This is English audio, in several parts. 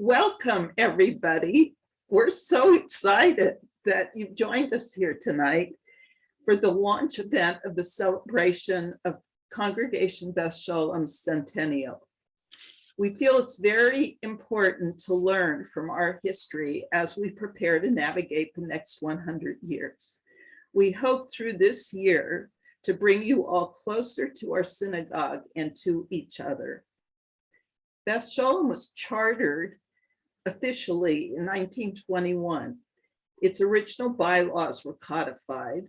Welcome, everybody. We're so excited that you've joined us here tonight for the launch event of the celebration of Congregation Beth Sholom's centennial. We feel it's very important to learn from our history as we prepare to navigate the next 100 years. We hope through this year to bring you all closer to our synagogue and to each other. Beth Sholom was chartered officially in 1921. Its original bylaws were codified.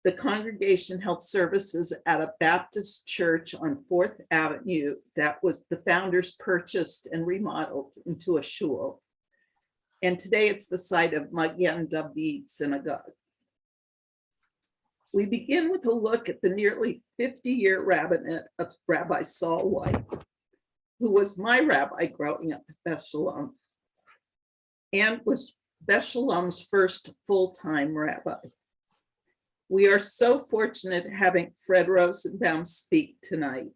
The congregation held services at a Baptist church on 4th Avenue that was the founders purchased and remodeled into a shul. And today it's the site of Magen David Synagogue. We begin with a look at the nearly 50-year rabbinate of Rabbi Saul White, who was my rabbi growing up at Beth Sholom, and was Beth Sholom's first full-time rabbi. We are so fortunate having Fred Rosenbaum speak tonight.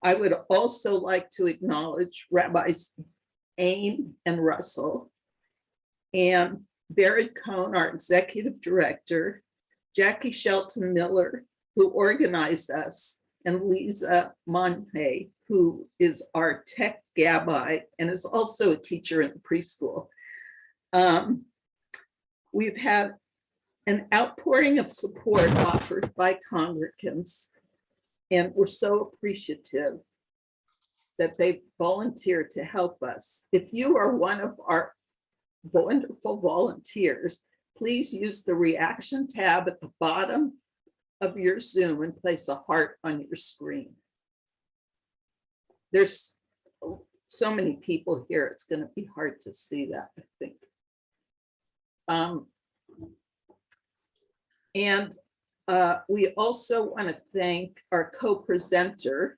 I would also like to acknowledge Rabbis Ain and Russell, and Baird Cohn, our executive director, Jackie Shelton Miller, who organized us, and Lisa Monhe, who is our tech gabbai and is also a teacher in the preschool. We've had an outpouring of support offered by congregants, and we're so appreciative that they volunteered to help us. If you are one of our wonderful volunteers, please use the reaction tab at the bottom of your Zoom and place a heart on your screen. There's so many people here, it's going to be hard to see that, I think. We also want to thank our co-presenter,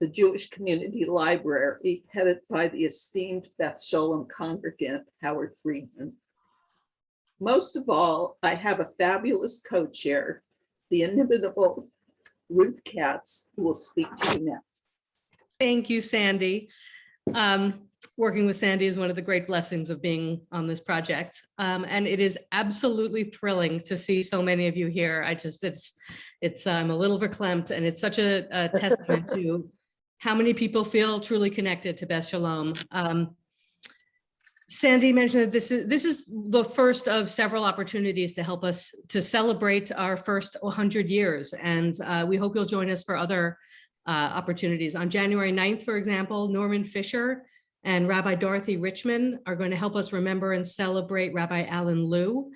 the Jewish Community Library, headed by the esteemed Beth Sholom congregant, Howard Friedman. Most of all, I have a fabulous co-chair, the inimitable Ruth Katz, who will speak to you now. Thank you, Sandy. Working with Sandy is one of the great blessings of being on this project. And it is absolutely thrilling to see so many of you here. I'm a little verklempt, and it's such a testament to how many people feel truly connected to Beth Sholom. Sandy mentioned that this is the first of several opportunities to help us to celebrate our first 100 years. And we hope you'll join us for other opportunities. On January 9th, for example, Norman Fisher and Rabbi Dorothy Richmond are going to help us remember and celebrate Rabbi Alan Liu,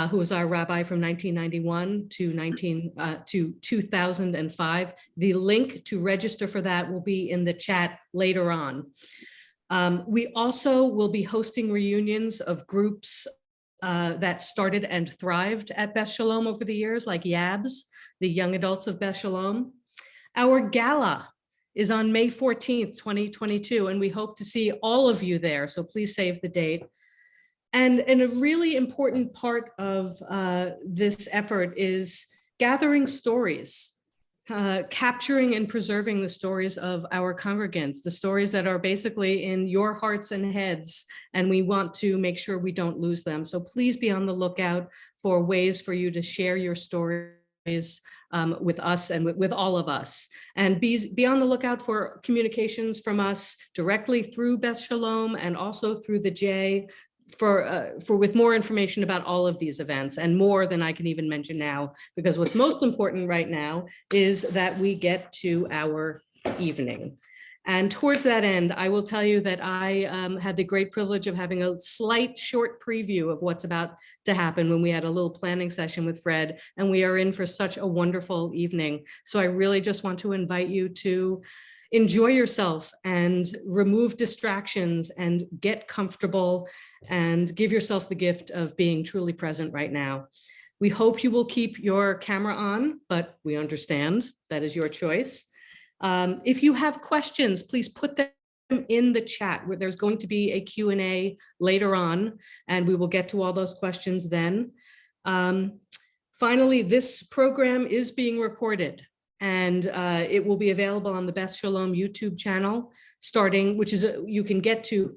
who was our rabbi from 1991 to 2005. The link to register for that will be in the chat later on. We also will be hosting reunions of groups that started and thrived at Beth Sholom over the years, like YABS, the Young Adults of Beth Sholom. Our gala is on May 14th, 2022, and we hope to see all of you there, so please save the date. And a really important part of this effort is gathering stories, capturing and preserving the stories of our congregants, the stories that are basically in your hearts and heads, and we want to make sure we don't lose them. So please be on the lookout for ways for you to share your stories with us and with all of us, and be on the lookout for communications from us directly through Beth Sholom and also through the J with more information about all of these events, and more than I can even mention now, because what's most important right now is that we get to our evening. And towards that end, I will tell you that I had the great privilege of having a slight short preview of what's about to happen when we had a little planning session with Fred, and we are in for such a wonderful evening. So I really just want to invite you to enjoy yourself and remove distractions and get comfortable and give yourself the gift of being truly present right now. We hope you will keep your camera on, but we understand that is your choice. If you have questions, please put them in the chat, where there's going to be a Q&A later on, and we will get to all those questions then. Finally, this program is being recorded, and it will be available on the Beth Sholom YouTube channel, which is you can get to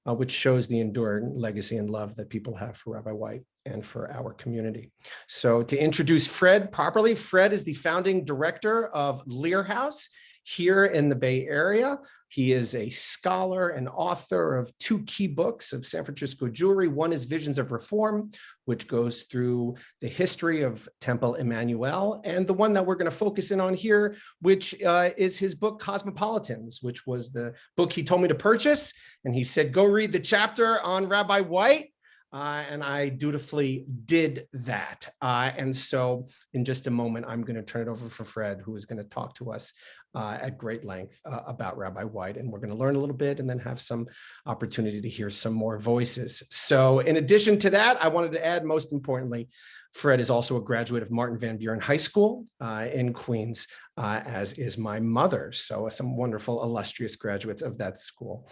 which shows the enduring legacy and love that people have for Rabbi White and for our community. So to introduce Fred properly, Fred is the founding director of Lear House here in the Bay Area. He is a scholar and author of 2 key books of San Francisco Jewry. One is Visions of Reform, which goes through the history of Temple Emmanuel, and the one that we're going to focus in on here, which is his book Cosmopolitans, which was the book he told me to purchase. And he said, go read the chapter on Rabbi White. And I dutifully did that. And so in just a moment, I'm going to turn it over for Fred, who is going to talk to us at great length about Rabbi White. And we're going to learn a little bit and then have some opportunity to hear some more voices. So in addition to that, I wanted to add, most importantly, Fred is also a graduate of Martin Van Buren High School in Queens, as is my mother. So some wonderful, illustrious graduates of that school.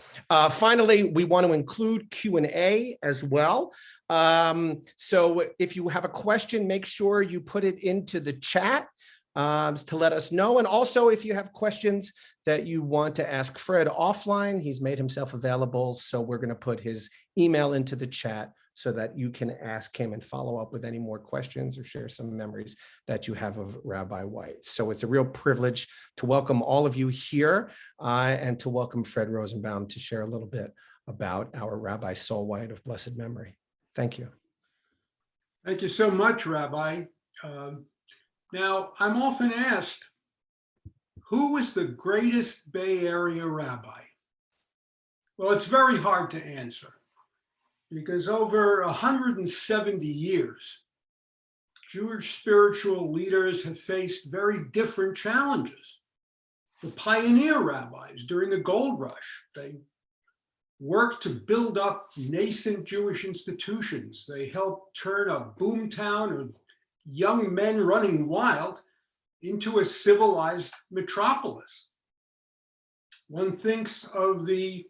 Finally, we want to include Q&A as well. So if you have a question, make sure you put it into the chat to let us know. And also, if you have questions that you want to ask Fred offline, he's made himself available. So we're going to put his email into the chat so that you can ask him and follow up with any more questions or share some memories that you have of Rabbi White. So it's a real privilege to welcome all of you here and to welcome Fred Rosenbaum to share a little bit about our Rabbi Saul White of blessed memory. Thank you. Thank you so much, Rabbi. Now, I'm often asked, who was the greatest Bay Area rabbi? Well, it's very hard to answer, because over 170 years, Jewish spiritual leaders have faced very different challenges. The pioneer rabbis during the gold rush, they worked to build up nascent Jewish institutions. They helped turn a boomtown of young men running wild into a civilized metropolis. One thinks of the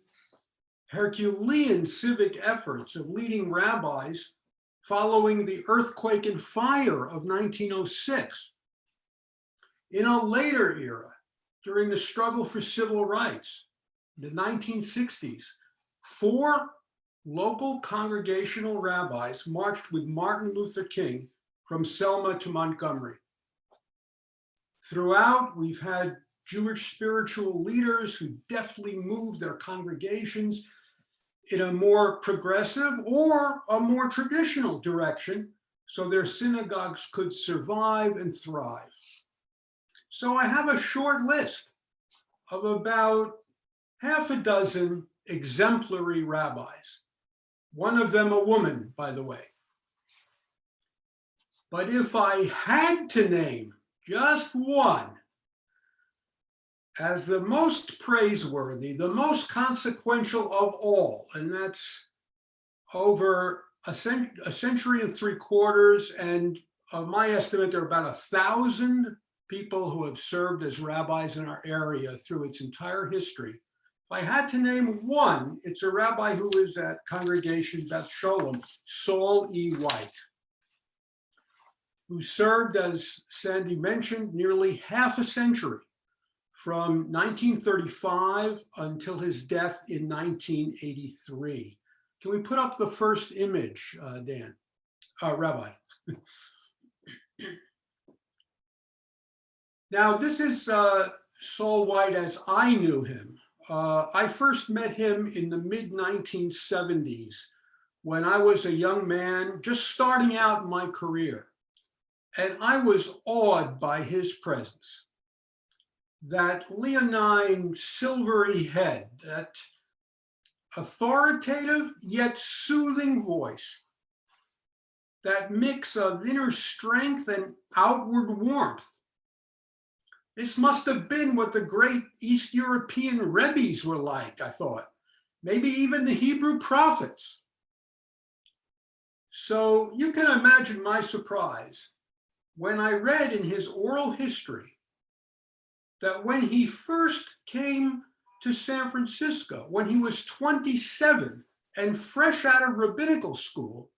Herculean civic efforts of leading rabbis following the earthquake and fire of 1906. In a later era, during the struggle for civil rights, the 1960s, 4 local congregational rabbis marched with Martin Luther King from Selma to Montgomery. Throughout, we've had Jewish spiritual leaders who deftly moved their congregations in a more progressive or a more traditional direction so their synagogues could survive and thrive. So I have a short list of about half a dozen exemplary rabbis. One of them a woman, by the way. But if I had to name just one as the most praiseworthy, the most consequential of all, and that's over a century and 3/4, and my estimate, there are about 1,000 people who have served as rabbis in our area through its entire history. If I had to name one, it's a rabbi who is at Congregation Beth Sholom, Saul E. White, who served, as Sandy mentioned, nearly half a century, from 1935 until his death in 1983. Can we put up the first image, Dan? Rabbi. Now, this is Saul White as I knew him. I first met him in the mid-1970s when I was a young man just starting out in my career. And I was awed by his presence. That leonine, silvery head, that authoritative yet soothing voice, that mix of inner strength and outward warmth. This must have been what the great East European Rebbes were like, I thought. Maybe even the Hebrew prophets. So you can imagine my surprise when I read in his oral history that when he first came to San Francisco, when he was 27 and fresh out of rabbinical school,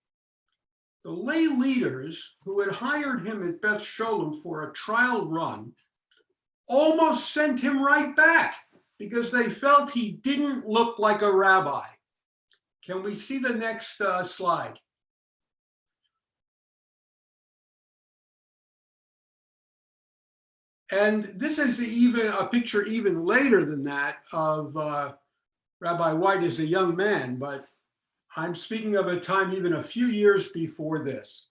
the lay leaders who had hired him at Beth Sholom for a trial run almost sent him right back because they felt he didn't look like a rabbi. Can we see the next slide? And this is even a picture even later than that of Rabbi White as a young man, but I'm speaking of a time even a few years before this.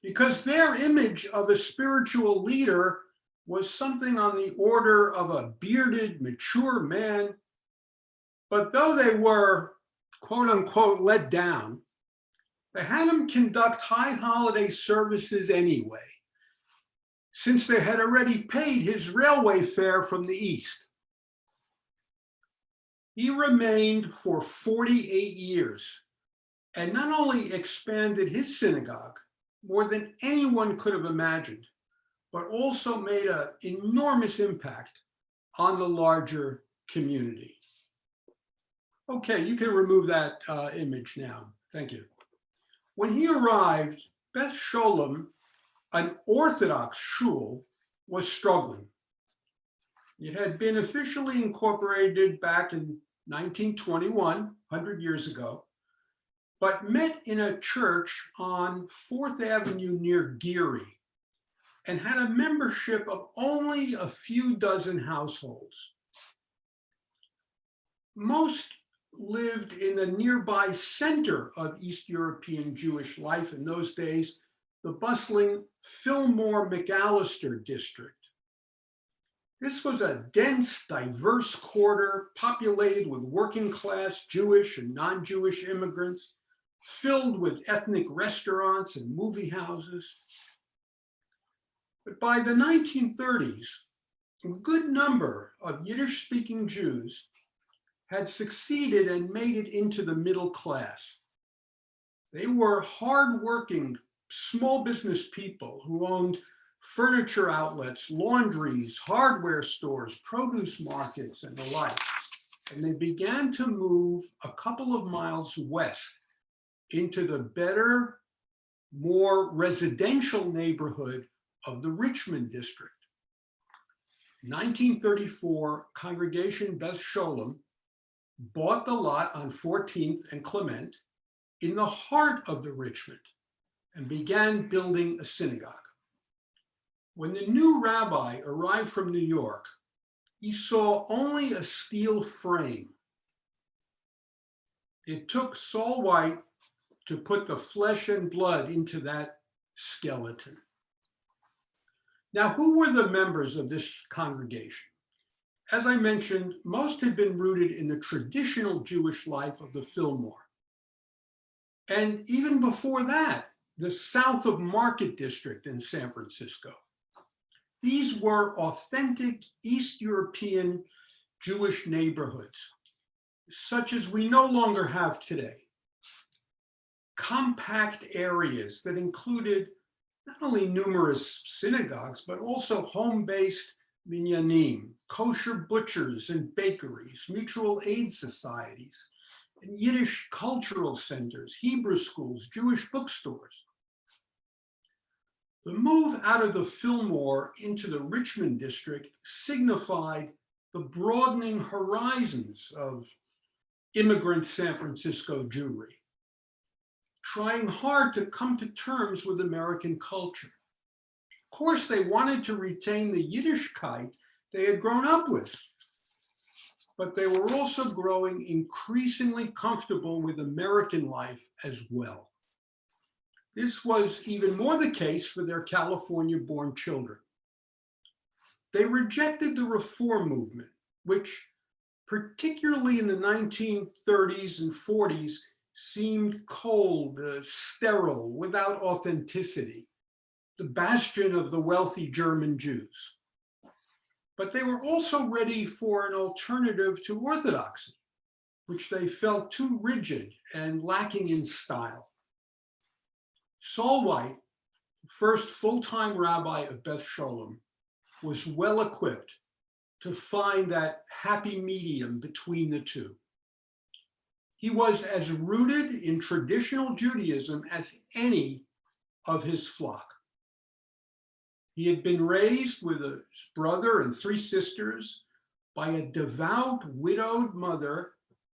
Because their image of a spiritual leader was something on the order of a bearded, mature man. But though they were, quote unquote, let down, they had him conduct high holiday services anyway, since they had already paid his railway fare from the East. He remained for 48 years and not only expanded his synagogue more than anyone could have imagined, but also made an enormous impact on the larger community. Okay, you can remove that image now. Thank you. When he arrived, Beth Sholom, an Orthodox shul, was struggling. It had been officially incorporated back in 1921, 100 years ago, but met in a church on 4th Avenue near Geary and had a membership of only a few dozen households. Most lived in the nearby center of East European Jewish life in those days, the bustling Fillmore McAllister district. This was a dense, diverse quarter populated with working class Jewish and non-Jewish immigrants, filled with ethnic restaurants and movie houses. But by the 1930s, a good number of Yiddish-speaking Jews had succeeded and made it into the middle class. They were hardworking, small business people who owned furniture outlets, laundries, hardware stores, produce markets, and the like. And they began to move a couple of miles west into the better, more residential neighborhood of the Richmond district. In 1934, Congregation Beth Sholom bought the lot on 14th and Clement in the heart of the Richmond and began building a synagogue. When the new rabbi arrived from New York, he saw only a steel frame. It took Saul White to put the flesh and blood into that skeleton. Now, who were the members of this congregation? As I mentioned, most had been rooted in the traditional Jewish life of the Fillmore. And even before that, the south of Market District in San Francisco. These were authentic East European Jewish neighborhoods, such as we no longer have today. Compact areas that included not only numerous synagogues, but also home-based minyanim, kosher butchers and bakeries, mutual aid societies, and Yiddish cultural centers, Hebrew schools, Jewish bookstores. The move out of the Fillmore into the Richmond district signified the broadening horizons of immigrant San Francisco Jewry, trying hard to come to terms with American culture. Of course, they wanted to retain the Yiddishkeit they had grown up with, but they were also growing increasingly comfortable with American life as well. This was even more the case for their California-born children. They rejected the reform movement, which particularly in the 1930s and 40s seemed cold, sterile, without authenticity, the bastion of the wealthy German Jews. But they were also ready for an alternative to orthodoxy, which they felt too rigid and lacking in style. Saul White, first full-time rabbi of Beth Sholom, was well equipped to find that happy medium between the two. He was as rooted in traditional Judaism as any of his flock. He had been raised with his brother and 3 sisters by a devout widowed mother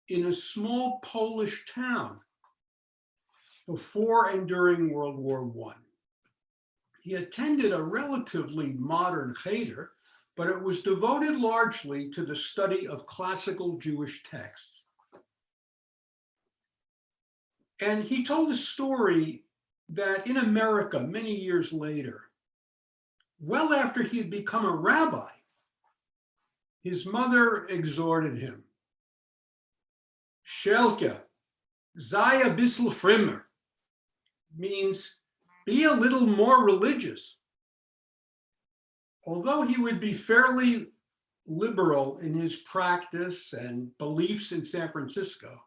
in a small Polish town before and during World War I. He attended a relatively modern cheder, but it was devoted largely to the study of classical Jewish texts. And he told a story that in America, many years later, well after he had become a rabbi, his mother exhorted him, Shelke, sei a bissl frimmer, means be a little more religious. Although he would be fairly liberal in his practice and beliefs in San Francisco,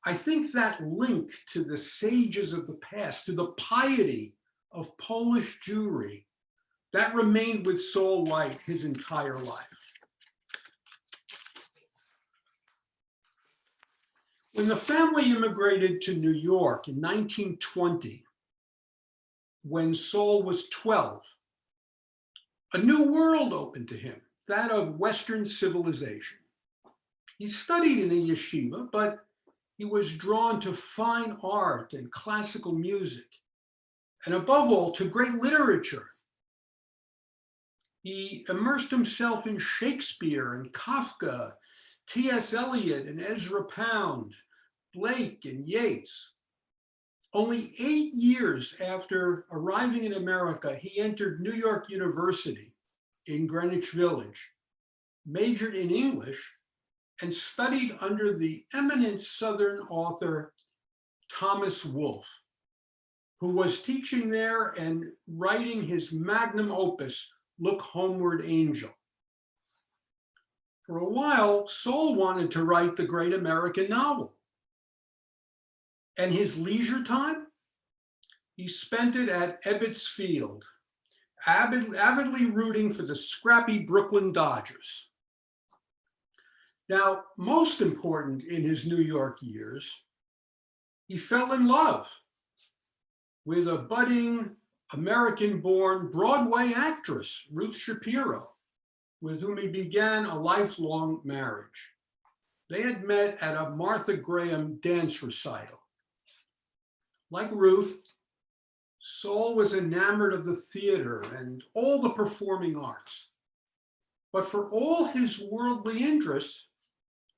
I think that link to the sages of the past, to the piety of Polish Jewry, that remained with Saul White his entire life. When the family immigrated to New York in 1920, when Saul was 12, a new world opened to him, that of Western civilization. He studied in a yeshiva, but he was drawn to fine art and classical music, and above all, to great literature. He immersed himself in Shakespeare and Kafka, T.S. Eliot and Ezra Pound, Blake and Yeats. Only 8 years after arriving in America, he entered New York University in Greenwich Village, majored in English, and studied under the eminent Southern author Thomas Wolfe, who was teaching there and writing his magnum opus, Look Homeward, Angel. For a while, Saul wanted to write the great American novel. And his leisure time, he spent it at Ebbets Field, avidly rooting for the scrappy Brooklyn Dodgers. Now, most important in his New York years, he fell in love with a budding American-born Broadway actress, Ruth Shapiro, with whom he began a lifelong marriage. They had met at a Martha Graham dance recital. Like Ruth, Saul was enamored of the theater and all the performing arts. But for all his worldly interests,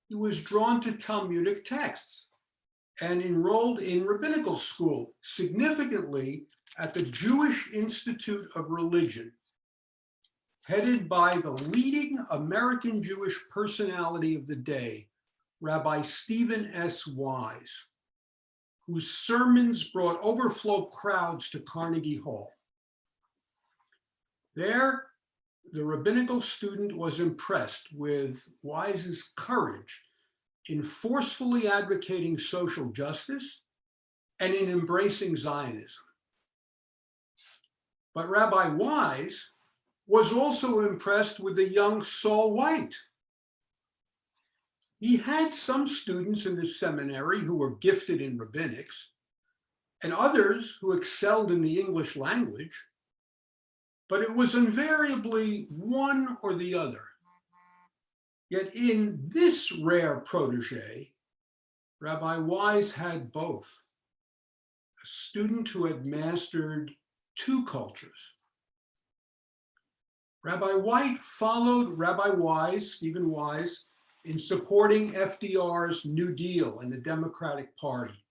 he was drawn to Talmudic texts and enrolled in rabbinical school, significantly at the Jewish Institute of Religion, headed by the leading American Jewish personality of the day, Rabbi Stephen S. Wise, whose sermons brought overflow crowds to Carnegie Hall. There, the rabbinical student was impressed with Wise's courage in forcefully advocating social justice and in embracing Zionism. But Rabbi Wise was also impressed with the young Saul White. He had some students in the seminary who were gifted in rabbinics and others who excelled in the English language, but it was invariably one or the other. Yet in this rare protege, Rabbi Wise had both, a student who had mastered two cultures. Rabbi White followed Rabbi Wise, Stephen Wise, in supporting FDR's New Deal and the Democratic Party.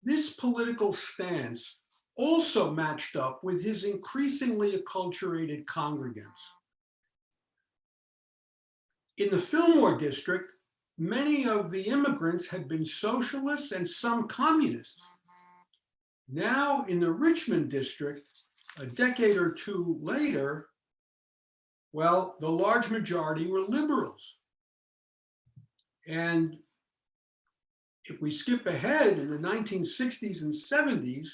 This political stance also matched up with his increasingly acculturated congregants. In the Fillmore district, many of the immigrants had been socialists and some communists. Now in the Richmond district, a decade or two later, well, the large majority were liberals. And if we skip ahead in the 1960s and 70s,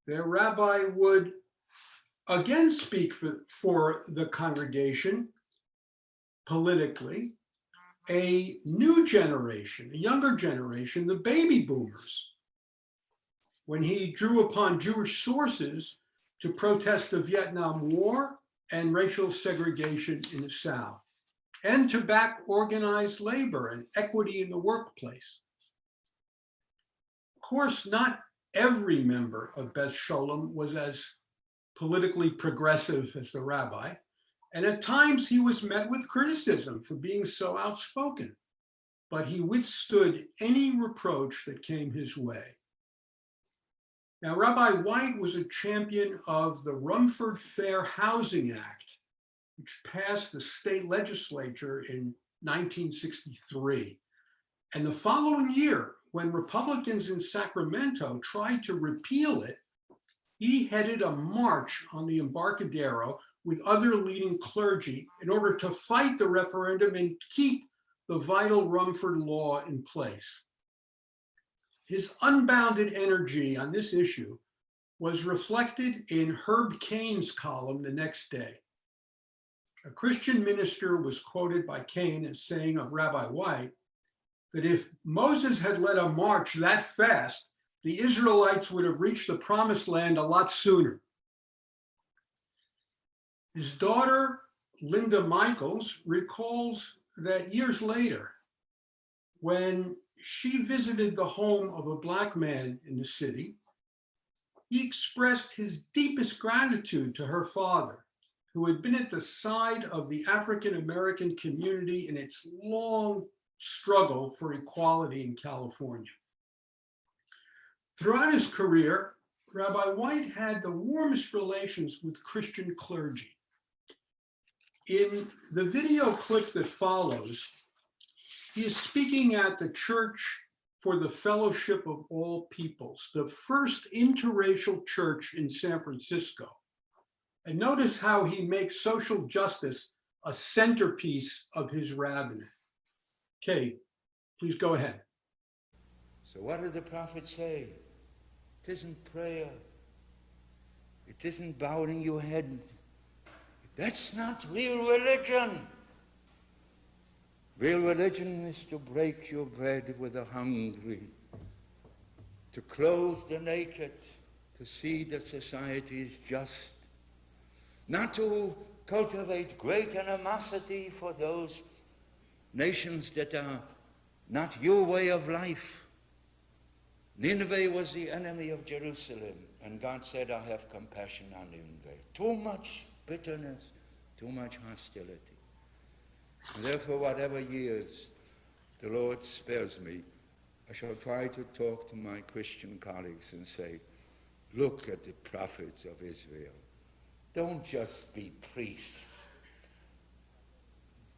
their rabbi would again speak for the congregation politically, a new generation, a younger generation, the baby boomers, when he drew upon Jewish sources to protest the Vietnam War and racial segregation in the South. and to back organized labor and equity in the workplace. Of course, not every member of Beth Sholom was as politically progressive as the rabbi, and at times he was met with criticism for being so outspoken, but he withstood any reproach that came his way. Now, Rabbi White was a champion of the Rumford Fair Housing Act, which passed the state legislature in 1963. And the following year, when Republicans in Sacramento tried to repeal it, he headed a march on the Embarcadero with other leading clergy in order to fight the referendum and keep the vital Rumford law in place. His unbounded energy on this issue was reflected in Herb Cain's column the next day. A Christian minister was quoted by Cain as saying of Rabbi White that if Moses had led a march that fast, the Israelites would have reached the promised land a lot sooner. His daughter, Linda Michaels, recalls that years later, when she visited the home of a Black man in the city, he expressed his deepest gratitude to her father, who had been at the side of the African-American community in its long struggle for equality in California. Throughout his career, Rabbi White had the warmest relations with Christian clergy. In the video clip that follows, he is speaking at the Church for the Fellowship of All Peoples, the first interracial church in San Francisco. And notice how he makes social justice a centerpiece of his rabbinate. Okay, please go ahead. So what did the prophet say? It isn't prayer. It isn't bowing your head. That's not real religion. Real religion is to break your bread with the hungry, to clothe the naked, to see that society is just, not to cultivate great animosity for those nations that are not your way of life. Nineveh was the enemy of Jerusalem, and God said, I have compassion on Nineveh. Too much bitterness, too much hostility. And therefore, whatever years the Lord spares me, I shall try to talk to my Christian colleagues and say, look at the prophets of Israel. Don't just be priests.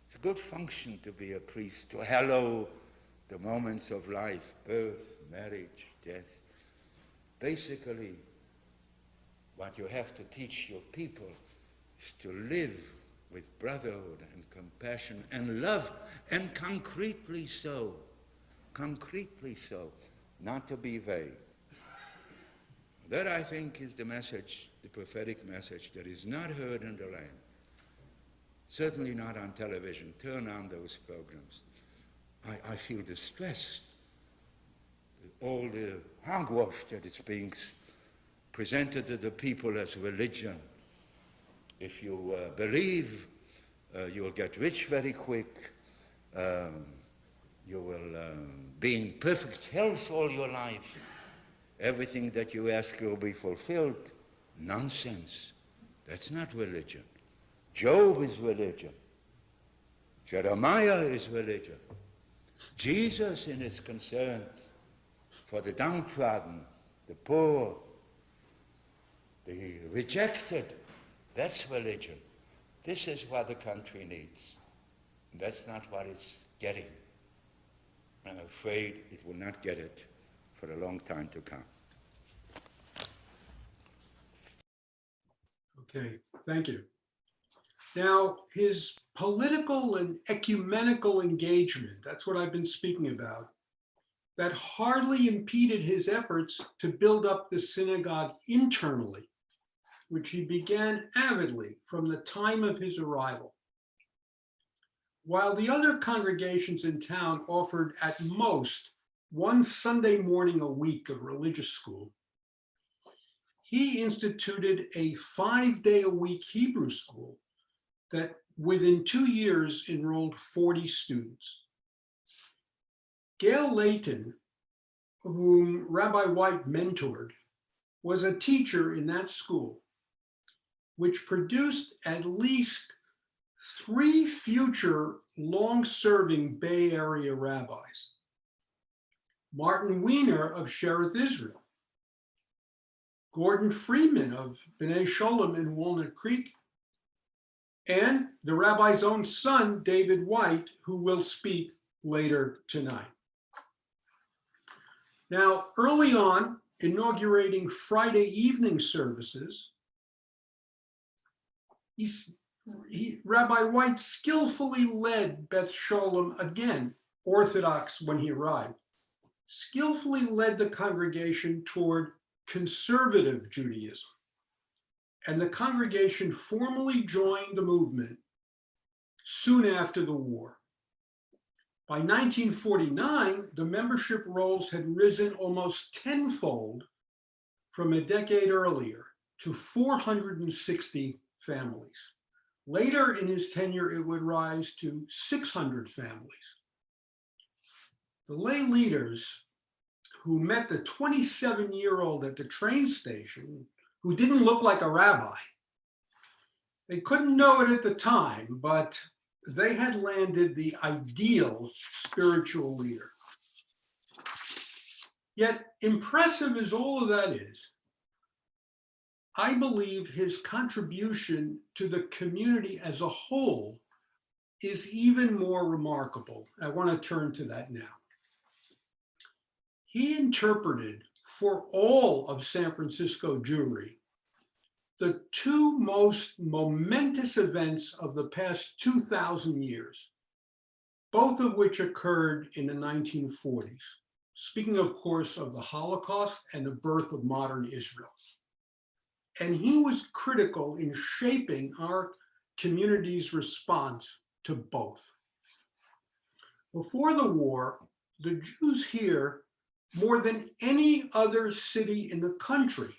It's a good function to be a priest, to hallow the moments of life, birth, marriage, death. Basically, what you have to teach your people is to live with brotherhood and compassion and love, and concretely so, not to be vague. That, I think, is the message, the prophetic message that is not heard in the land. Certainly not on television. Turn on those programs. I feel distressed. All the hogwash that is being presented to the people as religion. If you believe, you'll get rich very quick. You will be in perfect health all your life. Everything that you ask will be fulfilled. Nonsense. That's not religion. Job is religion. Jeremiah is religion. Jesus, in his concerns for the downtrodden, the poor, the rejected, that's religion. This is what the country needs. That's not what it's getting. I'm afraid it will not get it for a long time to come. Okay, thank you. Now, his political and ecumenical engagement, that's what I've been speaking about, that hardly impeded his efforts to build up the synagogue internally, which he began avidly from the time of his arrival. While the other congregations in town offered at most one Sunday morning a week of religious school, he instituted a 5-day-a-week Hebrew school that within 2 years enrolled 40 students. Gail Layton, whom Rabbi White mentored, was a teacher in that school, which produced at least 3 future long-serving Bay Area rabbis. Martin Weiner of Shereth Israel, Gordon Freeman of Beth Sholom in Walnut Creek, and the rabbi's own son, David White, who will speak later tonight. Now, early on, inaugurating Friday evening services, Rabbi White skillfully led Beth Sholom, again, Orthodox when he arrived, skillfully led the congregation toward conservative Judaism. And the congregation formally joined the movement soon after the war. By 1949, the membership rolls had risen almost tenfold from a decade earlier to 460 families. Later in his tenure, it would rise to 600 families. The lay leaders who met the 27-year-old at the train station, who didn't look like a rabbi, they couldn't know it at the time, but they had landed the ideal spiritual leader. Yet, impressive as all of that is, I believe his contribution to the community as a whole is even more remarkable. I want to turn to that now. He interpreted for all of San Francisco Jewry the 2 most momentous events of the past 2,000 years, both of which occurred in the 1940s. Speaking, of course, of the Holocaust and the birth of modern Israel. And he was critical in shaping our community's response to both. Before the war, the Jews here, more than any other city in the country,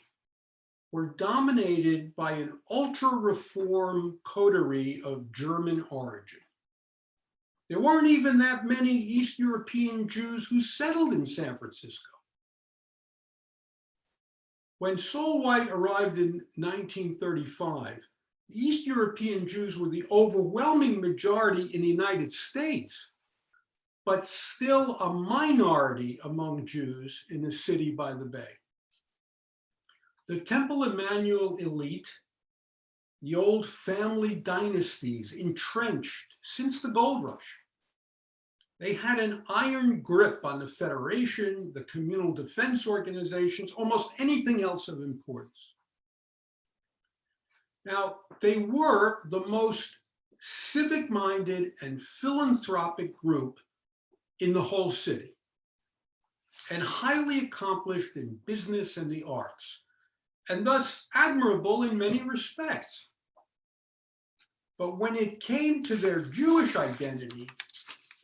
were dominated by an ultra-reform coterie of German origin. There weren't even that many East European Jews who settled in San Francisco. When Saul White arrived in 1935, the East European Jews were the overwhelming majority in the United States, but still a minority among Jews in the city by the bay. The Temple Emmanuel elite, the old family dynasties entrenched since the gold rush, they had an iron grip on the Federation, the communal defense organizations, almost anything else of importance. Now, they were the most civic-minded and philanthropic group in the whole city, and highly accomplished in business and the arts, and thus admirable in many respects. But when it came to their Jewish identity,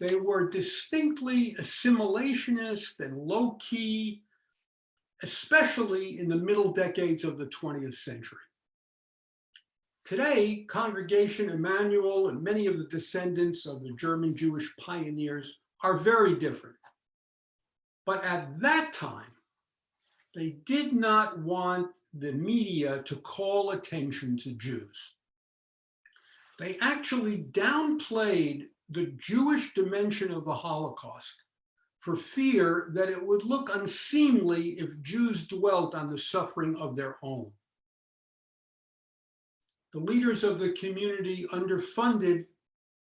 they were distinctly assimilationist and low-key, especially in the middle decades of the 20th century. Today, Congregation Emmanuel and many of the descendants of the German Jewish pioneers are very different. But at that time, they did not want the media to call attention to Jews. They actually downplayed the Jewish dimension of the Holocaust for fear that it would look unseemly if Jews dwelt on the suffering of their own. The leaders of the community underfunded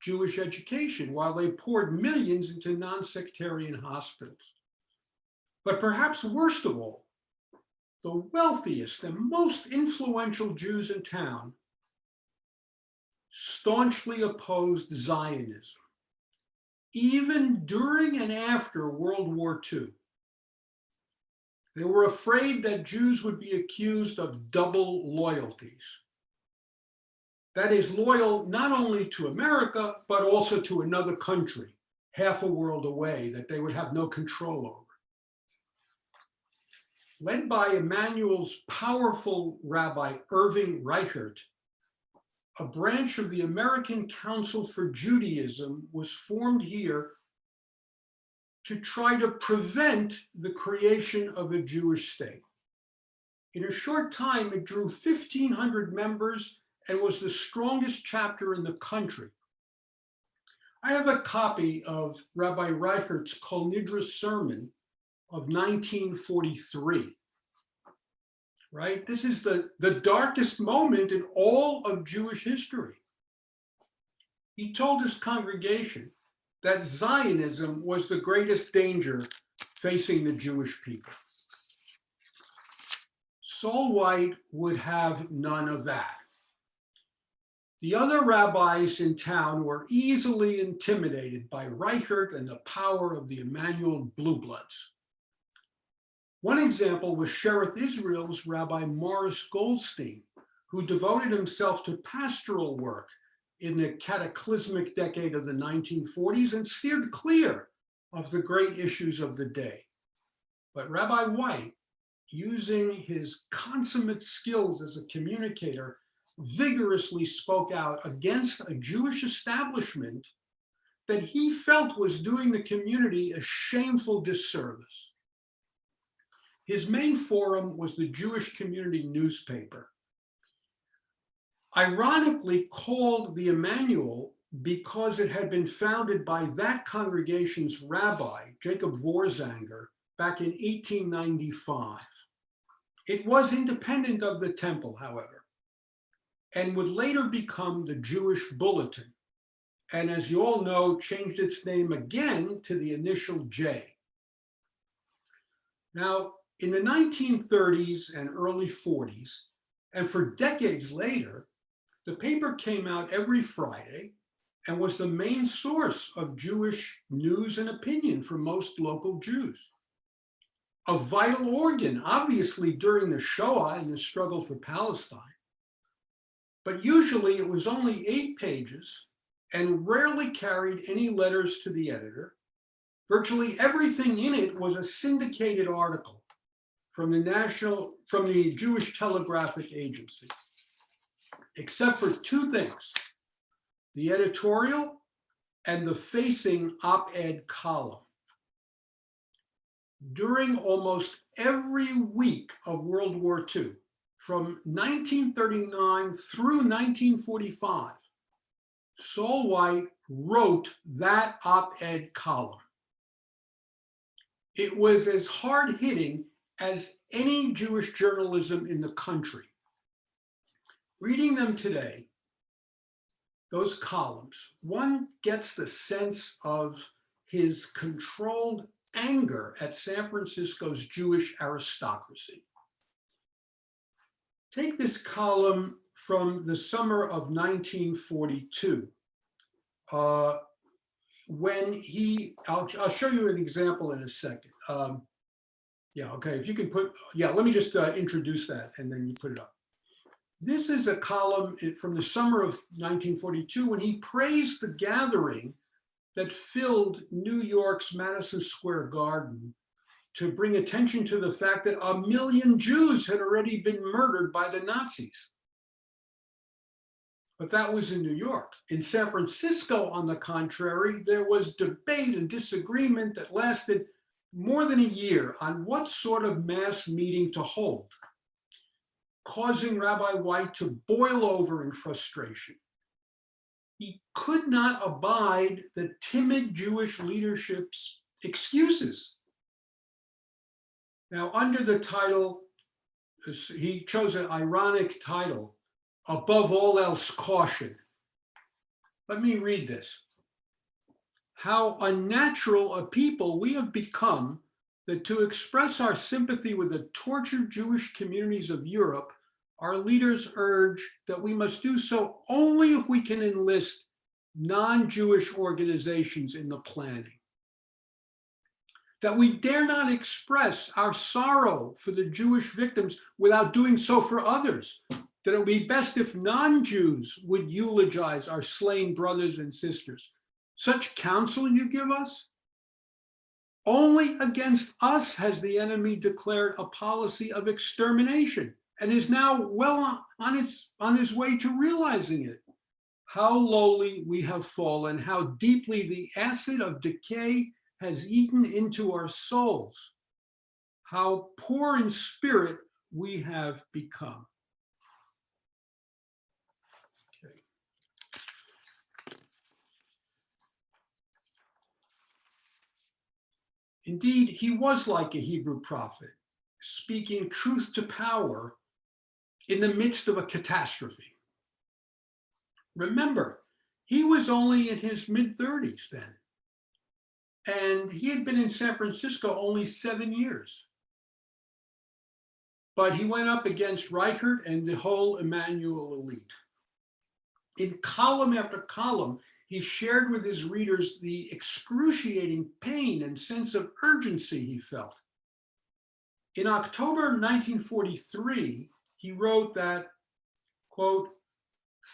Jewish education while they poured millions into non-sectarian hospitals. But perhaps worst of all, the wealthiest and most influential Jews in town staunchly opposed Zionism, even during and after World War II. They were afraid that Jews would be accused of double loyalties. That is, loyal not only to America, but also to another country, half a world away, that they would have no control over. Led by Emmanuel's powerful rabbi, Irving Reichert, a branch of the American Council for Judaism was formed here to try to prevent the creation of a Jewish state. In a short time, it drew 1,500 members and was the strongest chapter in the country. I have a copy of Rabbi Reichert's Kol Nidra sermon of 1943, right? This is the darkest moment in all of Jewish history. He told his congregation that Zionism was the greatest danger facing the Jewish people. Saul White would have none of that. The other rabbis in town were easily intimidated by Reichert and the power of the Emmanuel Blue Bloods. One example was Sheriff Israel's Rabbi Morris Goldstein, who devoted himself to pastoral work in the cataclysmic decade of the 1940s and steered clear of the great issues of the day. But Rabbi White, using his consummate skills as a communicator, vigorously spoke out against a Jewish establishment that he felt was doing the community a shameful disservice. His main forum was the Jewish community newspaper, ironically called the Emmanuel because it had been founded by that congregation's rabbi, Jacob Vorzanger, back in 1895. It was independent of the temple, however, and would later become the Jewish Bulletin, and as you all know, changed its name again to the initial J. Now, in the 1930s and early 40s, and for decades later, the paper came out every Friday and was the main source of Jewish news and opinion for most local Jews. A vital organ, obviously, during the Shoah and the struggle for Palestine. But usually it was only 8 pages and rarely carried any letters to the editor. Virtually everything in it was a syndicated article from the Jewish Telegraphic Agency, except for 2 things: the editorial and the facing op-ed column. During almost every week of World War II, from 1939 through 1945, Saul White wrote that op-ed column. It was as hard-hitting as any Jewish journalism in the country. Reading them today, those columns, one gets the sense of his controlled anger at San Francisco's Jewish aristocracy. Take this column from the summer of 1942, when I'll show you an example in a second. If you can let me just introduce that and then you put it up. This is a column from the summer of 1942 when he praised the gathering that filled New York's Madison Square Garden to bring attention to the fact that 1 million Jews had already been murdered by the Nazis. But that was in New York. In San Francisco, on the contrary, there was debate and disagreement that lasted more than a year on what sort of mass meeting to hold, causing Rabbi White to boil over in frustration. He could not abide the timid Jewish leadership's excuses. Now, under the title, he chose an ironic title, "Above All Else, Caution." Let me read this. "How unnatural a people we have become that to express our sympathy with the tortured Jewish communities of Europe, our leaders urge that we must do so only if we can enlist non-Jewish organizations in the planning. That we dare not express our sorrow for the Jewish victims without doing so for others. That it would be best if non-Jews would eulogize our slain brothers and sisters. Such counsel you give us? Only against us has the enemy declared a policy of extermination and is now well on his way to realizing it. how lowly we have fallen, how deeply the acid of decay has eaten into our souls, how poor in spirit we have become. Okay. Indeed, he was like a Hebrew prophet, speaking truth to power in the midst of a catastrophe. Remember, he was only in his mid-30s then, and he had been in San Francisco only 7 years. But he went up against Reichert and the whole Emmanuel elite. In column after column, he shared with his readers the excruciating pain and sense of urgency he felt. In October 1943, he wrote that, quote,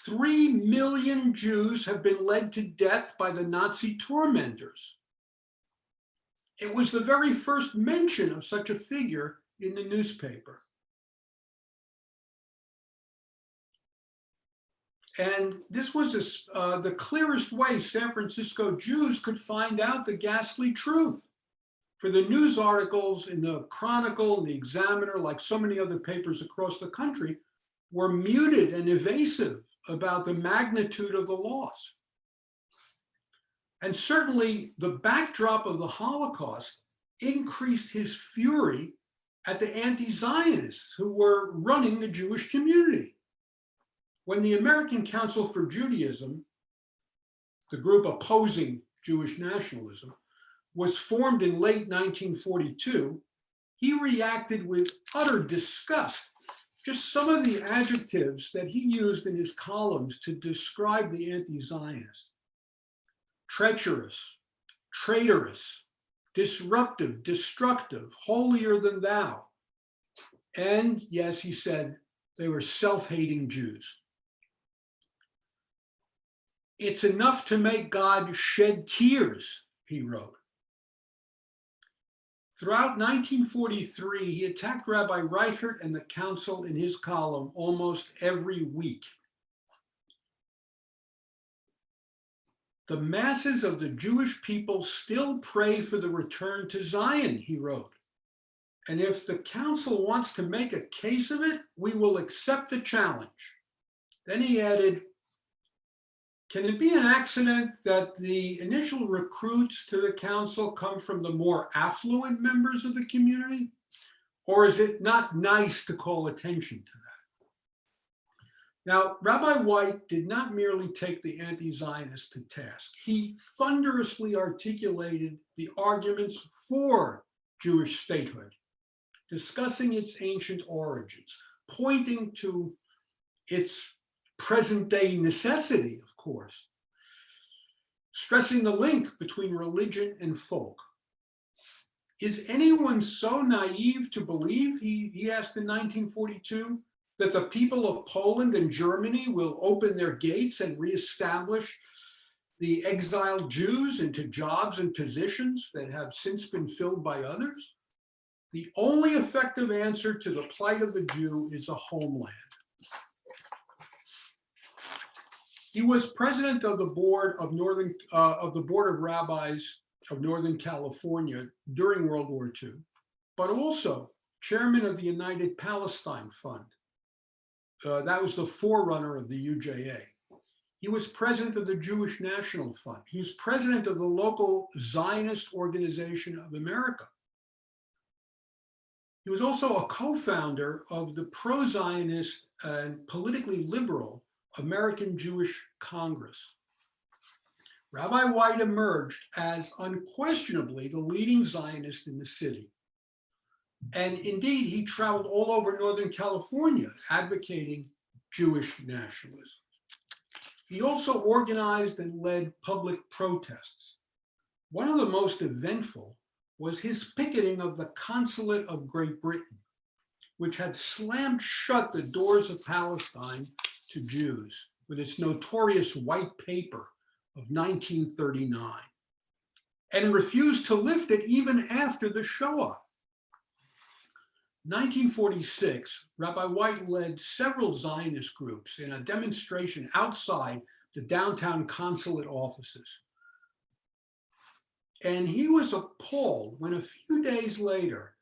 3 million Jews have been led to death by the Nazi tormentors. It was the very first mention of such a figure in the newspaper. And this was the clearest way San Francisco Jews could find out the ghastly truth. For the news articles in the Chronicle and the Examiner, like so many other papers across the country, were muted and evasive about the magnitude of the loss. And certainly the backdrop of the Holocaust increased his fury at the anti-Zionists who were running the Jewish community. When the American Council for Judaism, the group opposing Jewish nationalism, was formed in late 1942, he reacted with utter disgust. Just some of the adjectives that he used in his columns to describe the anti-Zionists: treacherous, traitorous, disruptive, destructive, holier than thou. And yes, he said, they were self-hating Jews. It's enough to make God shed tears, he wrote. Throughout 1943, he attacked Rabbi Reichert and the council in his column almost every week. The masses of the Jewish people still pray for the return to Zion, he wrote. And if the council wants to make a case of it, we will accept the challenge. Then he added, can it be an accident that the initial recruits to the council come from the more affluent members of the community? Or is it not nice to call attention to that? Now, Rabbi White did not merely take the anti-Zionists to task. He thunderously articulated the arguments for Jewish statehood, discussing its ancient origins, pointing to its present-day necessity, of course, stressing the link between religion and folk. Is anyone so naive to believe, he asked in 1942, that the people of Poland and Germany will open their gates and reestablish the exiled Jews into jobs and positions that have since been filled by others? The only effective answer to the plight of the Jew is a homeland. He was president of the board of Board of Rabbis of Northern California during World War II, but also chairman of the United Palestine Fund. That was the forerunner of the UJA. He was president of the Jewish National Fund. He was president of the local Zionist Organization of America. He was also a co-founder of the pro-Zionist and politically liberal American Jewish Congress. Rabbi White emerged as unquestionably the leading Zionist in the city. And indeed, he traveled all over Northern California advocating Jewish nationalism. He also organized and led public protests. One of the most eventful was his picketing of the consulate of Great Britain, which had slammed shut the doors of Palestine to Jews with its notorious white paper of 1939, and refused to lift it even after the Shoah. 1946, Rabbi White led several Zionist groups in a demonstration outside the downtown consulate offices. And he was appalled when a few days later,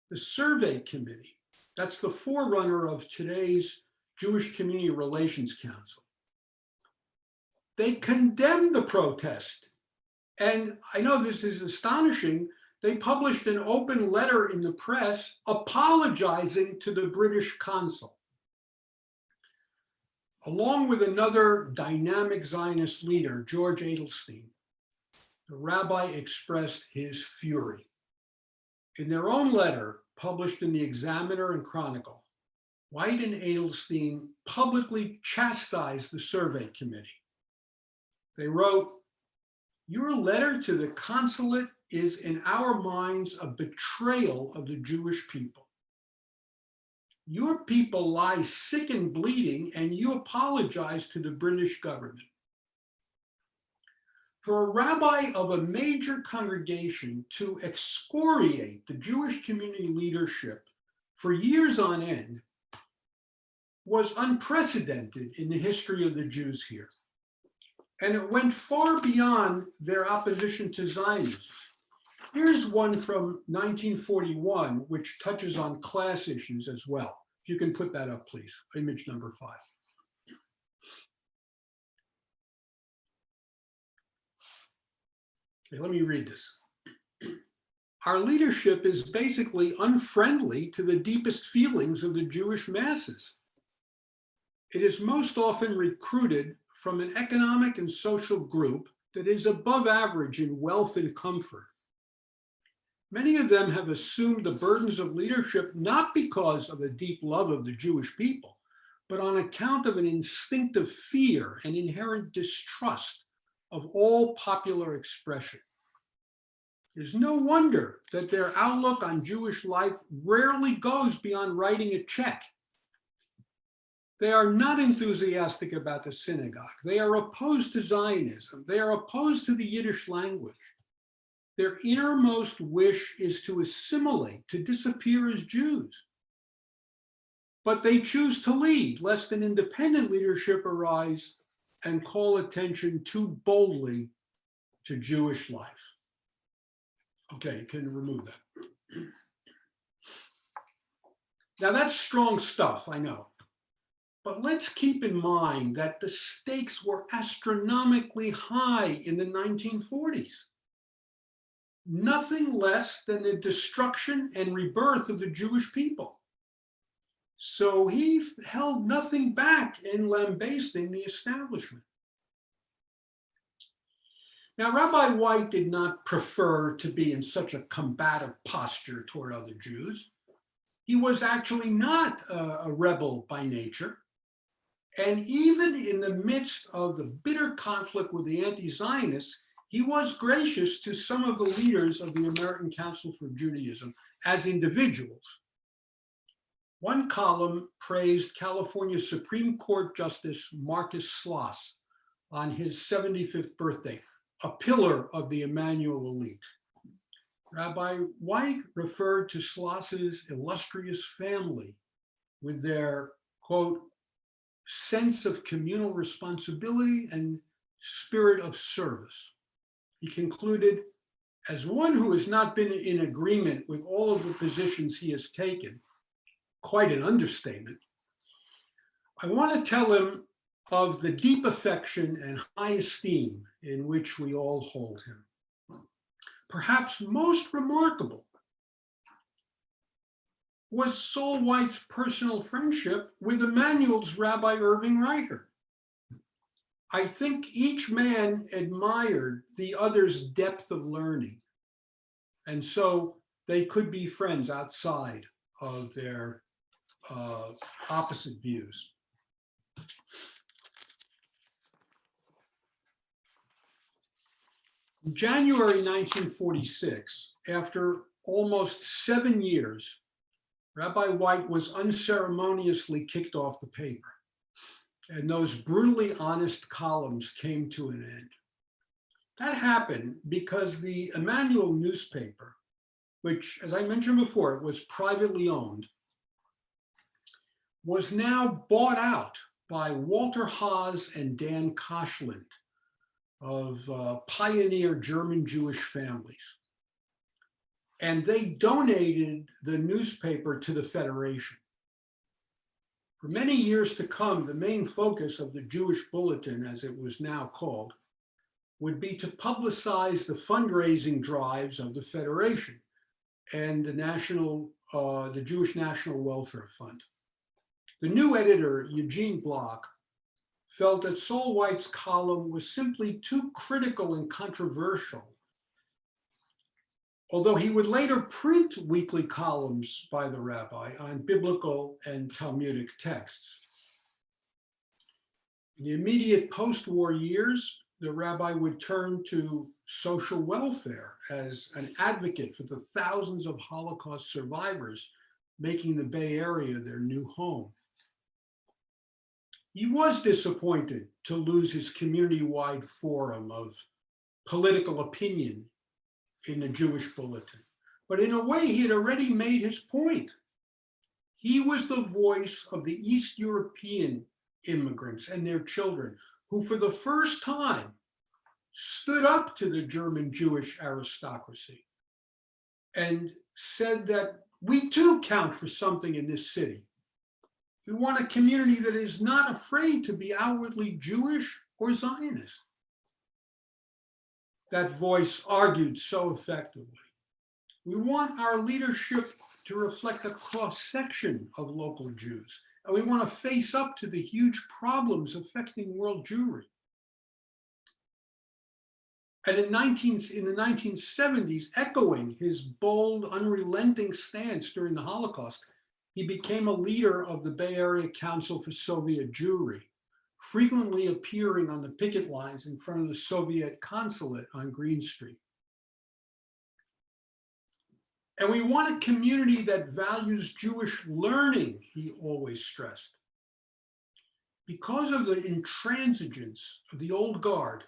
the survey committee, that's the forerunner of today's Jewish Community Relations Council, they condemned the protest. And I know this is astonishing. They published an open letter in the press apologizing to the British consul. Along with another dynamic Zionist leader, George Edelstein, the rabbi expressed his fury. In their own letter, published in the Examiner and Chronicle, White and Edelstein publicly chastised the survey committee. They wrote, "Your letter to the consulate is in our minds a betrayal of the Jewish people. Your people lie sick and bleeding, and you apologize to the British government. For a rabbi of a major congregation to excoriate the Jewish community leadership for years on end was unprecedented in the history of the Jews here. And it went far beyond their opposition to Zionism. Here's one from 1941, which touches on class issues as well. If you can put that up, please, image number 5. Okay, let me read this. Our leadership is basically unfriendly to the deepest feelings of the Jewish masses. It is most often recruited from an economic and social group that is above average in wealth and comfort. Many of them have assumed the burdens of leadership not because of a deep love of the Jewish people, but on account of an instinctive fear and inherent distrust of all popular expression. There's no wonder that their outlook on Jewish life rarely goes beyond writing a check. They are not enthusiastic about the synagogue. They are opposed to Zionism. They are opposed to the Yiddish language. Their innermost wish is to assimilate, to disappear as Jews. But they choose to lead, lest an independent leadership arise and call attention too boldly to Jewish life. Okay, you can remove that. Now that's strong stuff, I know. But let's keep in mind that the stakes were astronomically high in the 1940s. Nothing less than the destruction and rebirth of the Jewish people. So he held nothing back in lambasting the establishment. Now, Rabbi White did not prefer to be in such a combative posture toward other Jews. He was actually not a rebel by nature. And even in the midst of the bitter conflict with the anti-Zionists, he was gracious to some of the leaders of the American Council for Judaism as individuals. One column praised California Supreme Court Justice Marcus Sloss on his 75th birthday, a pillar of the Emmanuel elite. Rabbi White referred to Sloss's illustrious family with their, quote, sense of communal responsibility and spirit of service. He concluded, as one who has not been in agreement with all of the positions he has taken, quite an understatement, I want to tell him of the deep affection and high esteem in which we all hold him. Perhaps most remarkable was Saul White's personal friendship with Emmanuel's Rabbi Irving Riker. I think each man admired the other's depth of learning, and so they could be friends outside of their opposite views. In January 1946, after almost 7 years, Rabbi White was unceremoniously kicked off the paper, and those brutally honest columns came to an end. That happened because the Emmanuel newspaper, which, as I mentioned before, was privately owned, was now bought out by Walter Haas and Dan Koshland of pioneer German Jewish families. And they donated the newspaper to the Federation. For many years to come, the main focus of the Jewish Bulletin, as it was now called, would be to publicize the fundraising drives of the Federation and the Jewish National Welfare Fund. The new editor, Eugene Block, felt that Saul White's column was simply too critical and controversial, although he would later print weekly columns by the rabbi on biblical and Talmudic texts. In the immediate post-war years, the rabbi would turn to social welfare as an advocate for the thousands of Holocaust survivors making the Bay Area their new home. He was disappointed to lose his community-wide forum of political opinion in the Jewish Bulletin. But in a way, he had already made his point. He was the voice of the East European immigrants and their children, who for the first time stood up to the German Jewish aristocracy and said that we too count for something in this city. We want a community that is not afraid to be outwardly Jewish or Zionist. That voice argued so effectively. We want our leadership to reflect a cross-section of local Jews, and we want to face up to the huge problems affecting world Jewry. And in the 1970s, echoing his bold, unrelenting stance during the Holocaust, he became a leader of the Bay Area Council for Soviet Jewry, frequently appearing on the picket lines in front of the Soviet consulate on Green Street. And we want a community that values Jewish learning, he always stressed. Because of the intransigence of the old guard,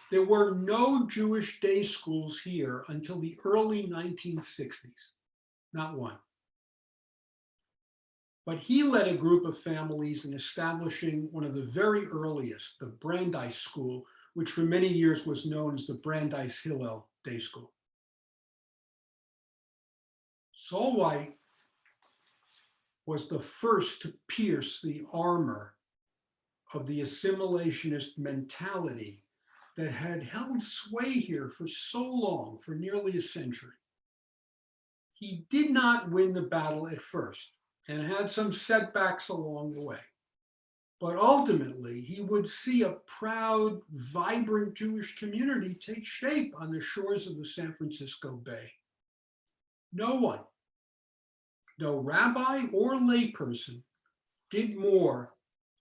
there were no Jewish day schools here until the early 1960s, not one. But he led a group of families in establishing one of the very earliest, the Brandeis School, which for many years was known as the Brandeis Hillel Day School. Saul White was the first to pierce the armor of the assimilationist mentality that had held sway here for so long, for nearly a century. He did not win the battle at first and had some setbacks along the way. But ultimately, he would see a proud, vibrant Jewish community take shape on the shores of the San Francisco Bay. No one, no rabbi or layperson, did more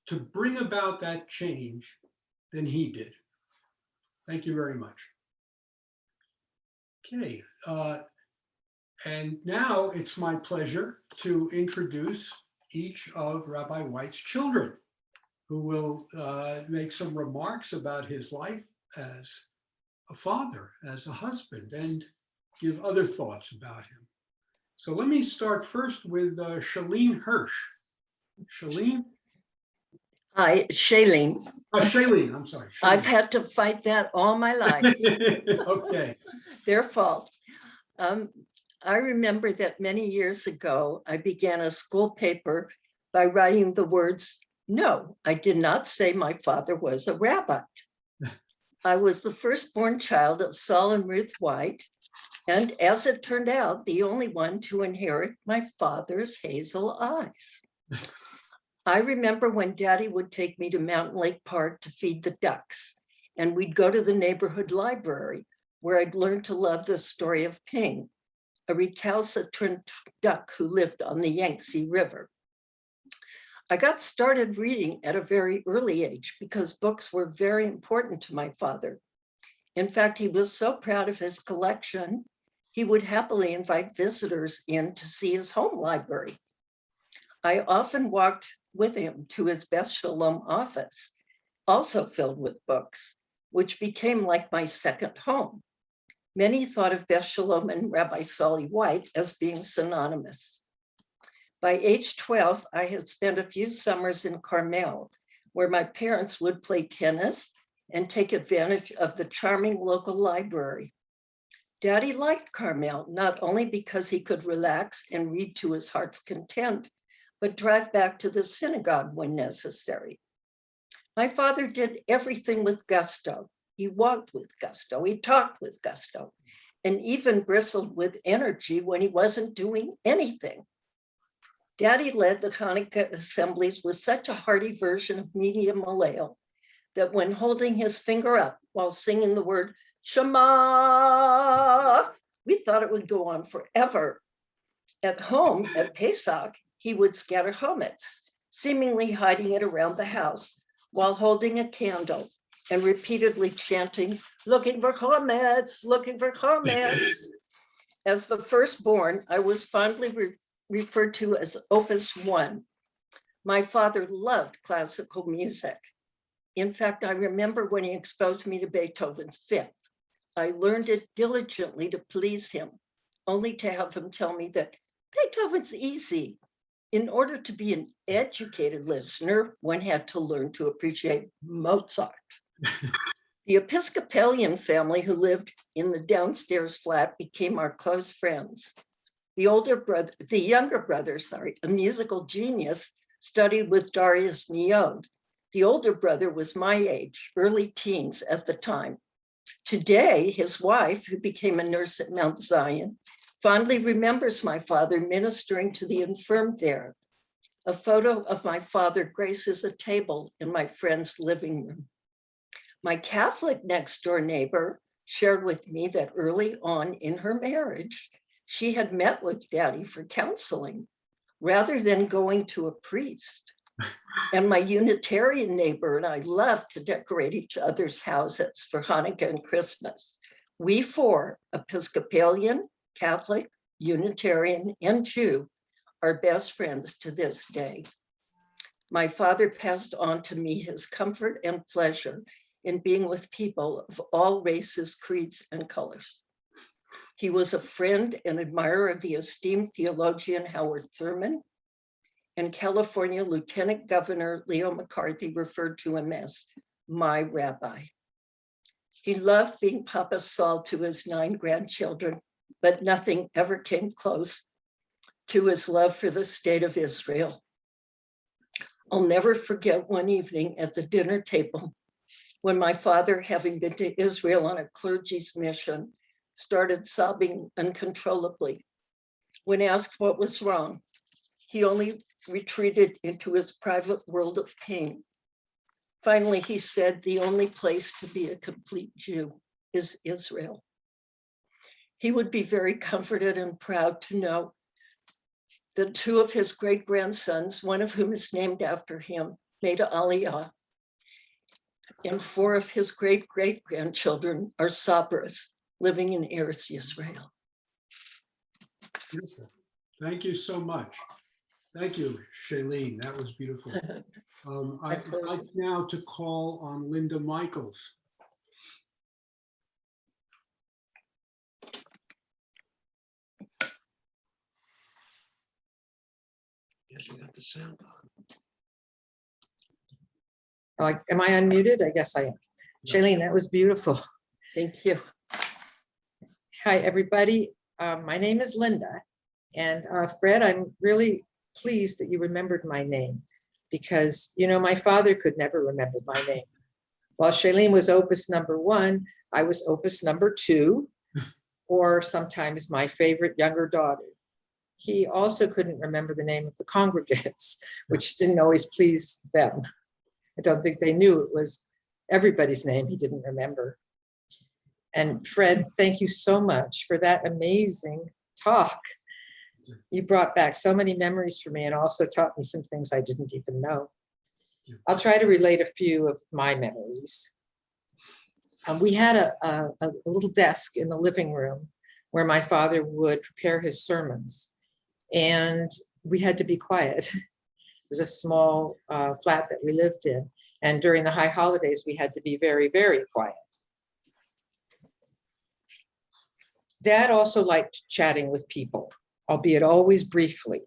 to bring about that change than he did. Thank you very much. Okay, and now it's my pleasure to introduce each of Rabbi White's children, who will make some remarks about his life as a father, as a husband, and give other thoughts about him. So let me start first with Shailene Hirsch. Shailene? Hi, Shailene. Shailene, I'm sorry. Shailene. I've had to fight that all my life. Okay. Their fault. I remember that many years ago, I began a school paper by writing the words, "No, I did not say my father was a rabbi." I was the firstborn child of Saul and Ruth White, and as it turned out, the only one to inherit my father's hazel eyes. I remember when Daddy would take me to Mountain Lake Park to feed the ducks, and we'd go to the neighborhood library where I'd learned to love the story of Ping, a recalcitrant duck who lived on the Yangtze River. I got started reading at a very early age because books were very important to my father. In fact, he was so proud of his collection, he would happily invite visitors in to see his home library. I often walked with him to his Beth Sholom office, also filled with books, which became like my second home. Many thought of Beth Sholom and Rabbi Saul White as being synonymous. By age 12, I had spent a few summers in Carmel, where my parents would play tennis and take advantage of the charming local library. Daddy liked Carmel, not only because he could relax and read to his heart's content, but drive back to the synagogue when necessary. My father did everything with gusto. He walked with gusto, he talked with gusto, and even bristled with energy when he wasn't doing anything. Daddy led the Hanukkah assemblies with such a hearty version of Media Maleo that when holding his finger up while singing the word Shema, we thought it would go on forever. At home, at Pesach, he would scatter chametz, seemingly hiding it around the house while holding a candle and repeatedly chanting, looking for chametz, looking for chametz. As the firstborn, I was fondly referred to as Opus 1. My father loved classical music. In fact, I remember when he exposed me to Beethoven's Fifth. I learned it diligently to please him, only to have him tell me that Beethoven's easy. In order to be an educated listener, one had to learn to appreciate Mozart. The Episcopalian family who lived in the downstairs flat became our close friends. The younger brother, a musical genius, studied with Darius Miod. The older brother was my age, early teens at the time. Today, his wife, who became a nurse at Mount Zion, fondly remembers my father ministering to the infirm there. A photo of my father graces a table in my friend's living room. My Catholic next door neighbor shared with me that early on in her marriage, she had met with Daddy for counseling rather than going to a priest. And my Unitarian neighbor and I love to decorate each other's houses for Hanukkah and Christmas. We four, Episcopalian, Catholic, Unitarian, and Jew, are best friends to this day. My father passed on to me his comfort and pleasure in being with people of all races, creeds, and colors. He was a friend and admirer of the esteemed theologian Howard Thurman, and California Lieutenant Governor Leo McCarthy referred to him as my rabbi. He loved being Papa Saul to his 9 grandchildren, but nothing ever came close to his love for the state of Israel. I'll never forget one evening at the dinner table when my father, having been to Israel on a clergy's mission, started sobbing uncontrollably. When asked what was wrong, he only retreated into his private world of pain. Finally, he said, the only place to be a complete Jew is Israel. He would be very comforted and proud to know that 2 of his great-grandsons, one of whom is named after him, made Aliyah, and 4 of his great-great-grandchildren are Sabras, living in Eretz Yisrael. Beautiful. Thank you so much. Thank you, Shailene. That was beautiful. I'd like now to call on Linda Michaels. Guess you got the sound on. Am I unmuted? I guess I am. Shailene, that was beautiful. Thank you. Hi, everybody. My name is Linda. And Fred, I'm really pleased that you remembered my name because, you know, my father could never remember my name. While Shailene was opus number 1, I was opus number 2, or sometimes my favorite younger daughter. He also couldn't remember the name of the congregants, which didn't always please them. I don't think they knew it was everybody's name he didn't remember. And Fred, thank you so much for that amazing talk. You brought back so many memories for me and also taught me some things I didn't even know. I'll try to relate a few of my memories. We had a little desk in the living room where my father would prepare his sermons, and we had to be quiet. It was a small flat that we lived in, and during the high holidays, we had to be very, very quiet. Dad also liked chatting with people, albeit always briefly.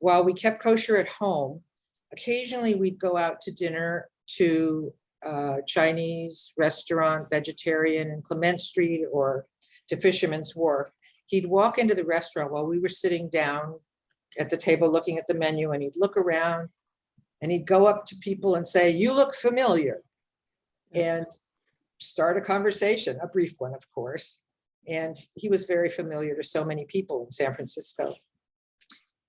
while we kept kosher at home, occasionally we'd go out to dinner to Chinese restaurant, vegetarian in Clement Street or to Fisherman's Wharf. He'd walk into the restaurant while we were sitting down at the table looking at the menu, and he'd look around and he'd go up to people and say, "You look familiar," and start a conversation, a brief one, of course. And he was very familiar to so many people in San Francisco.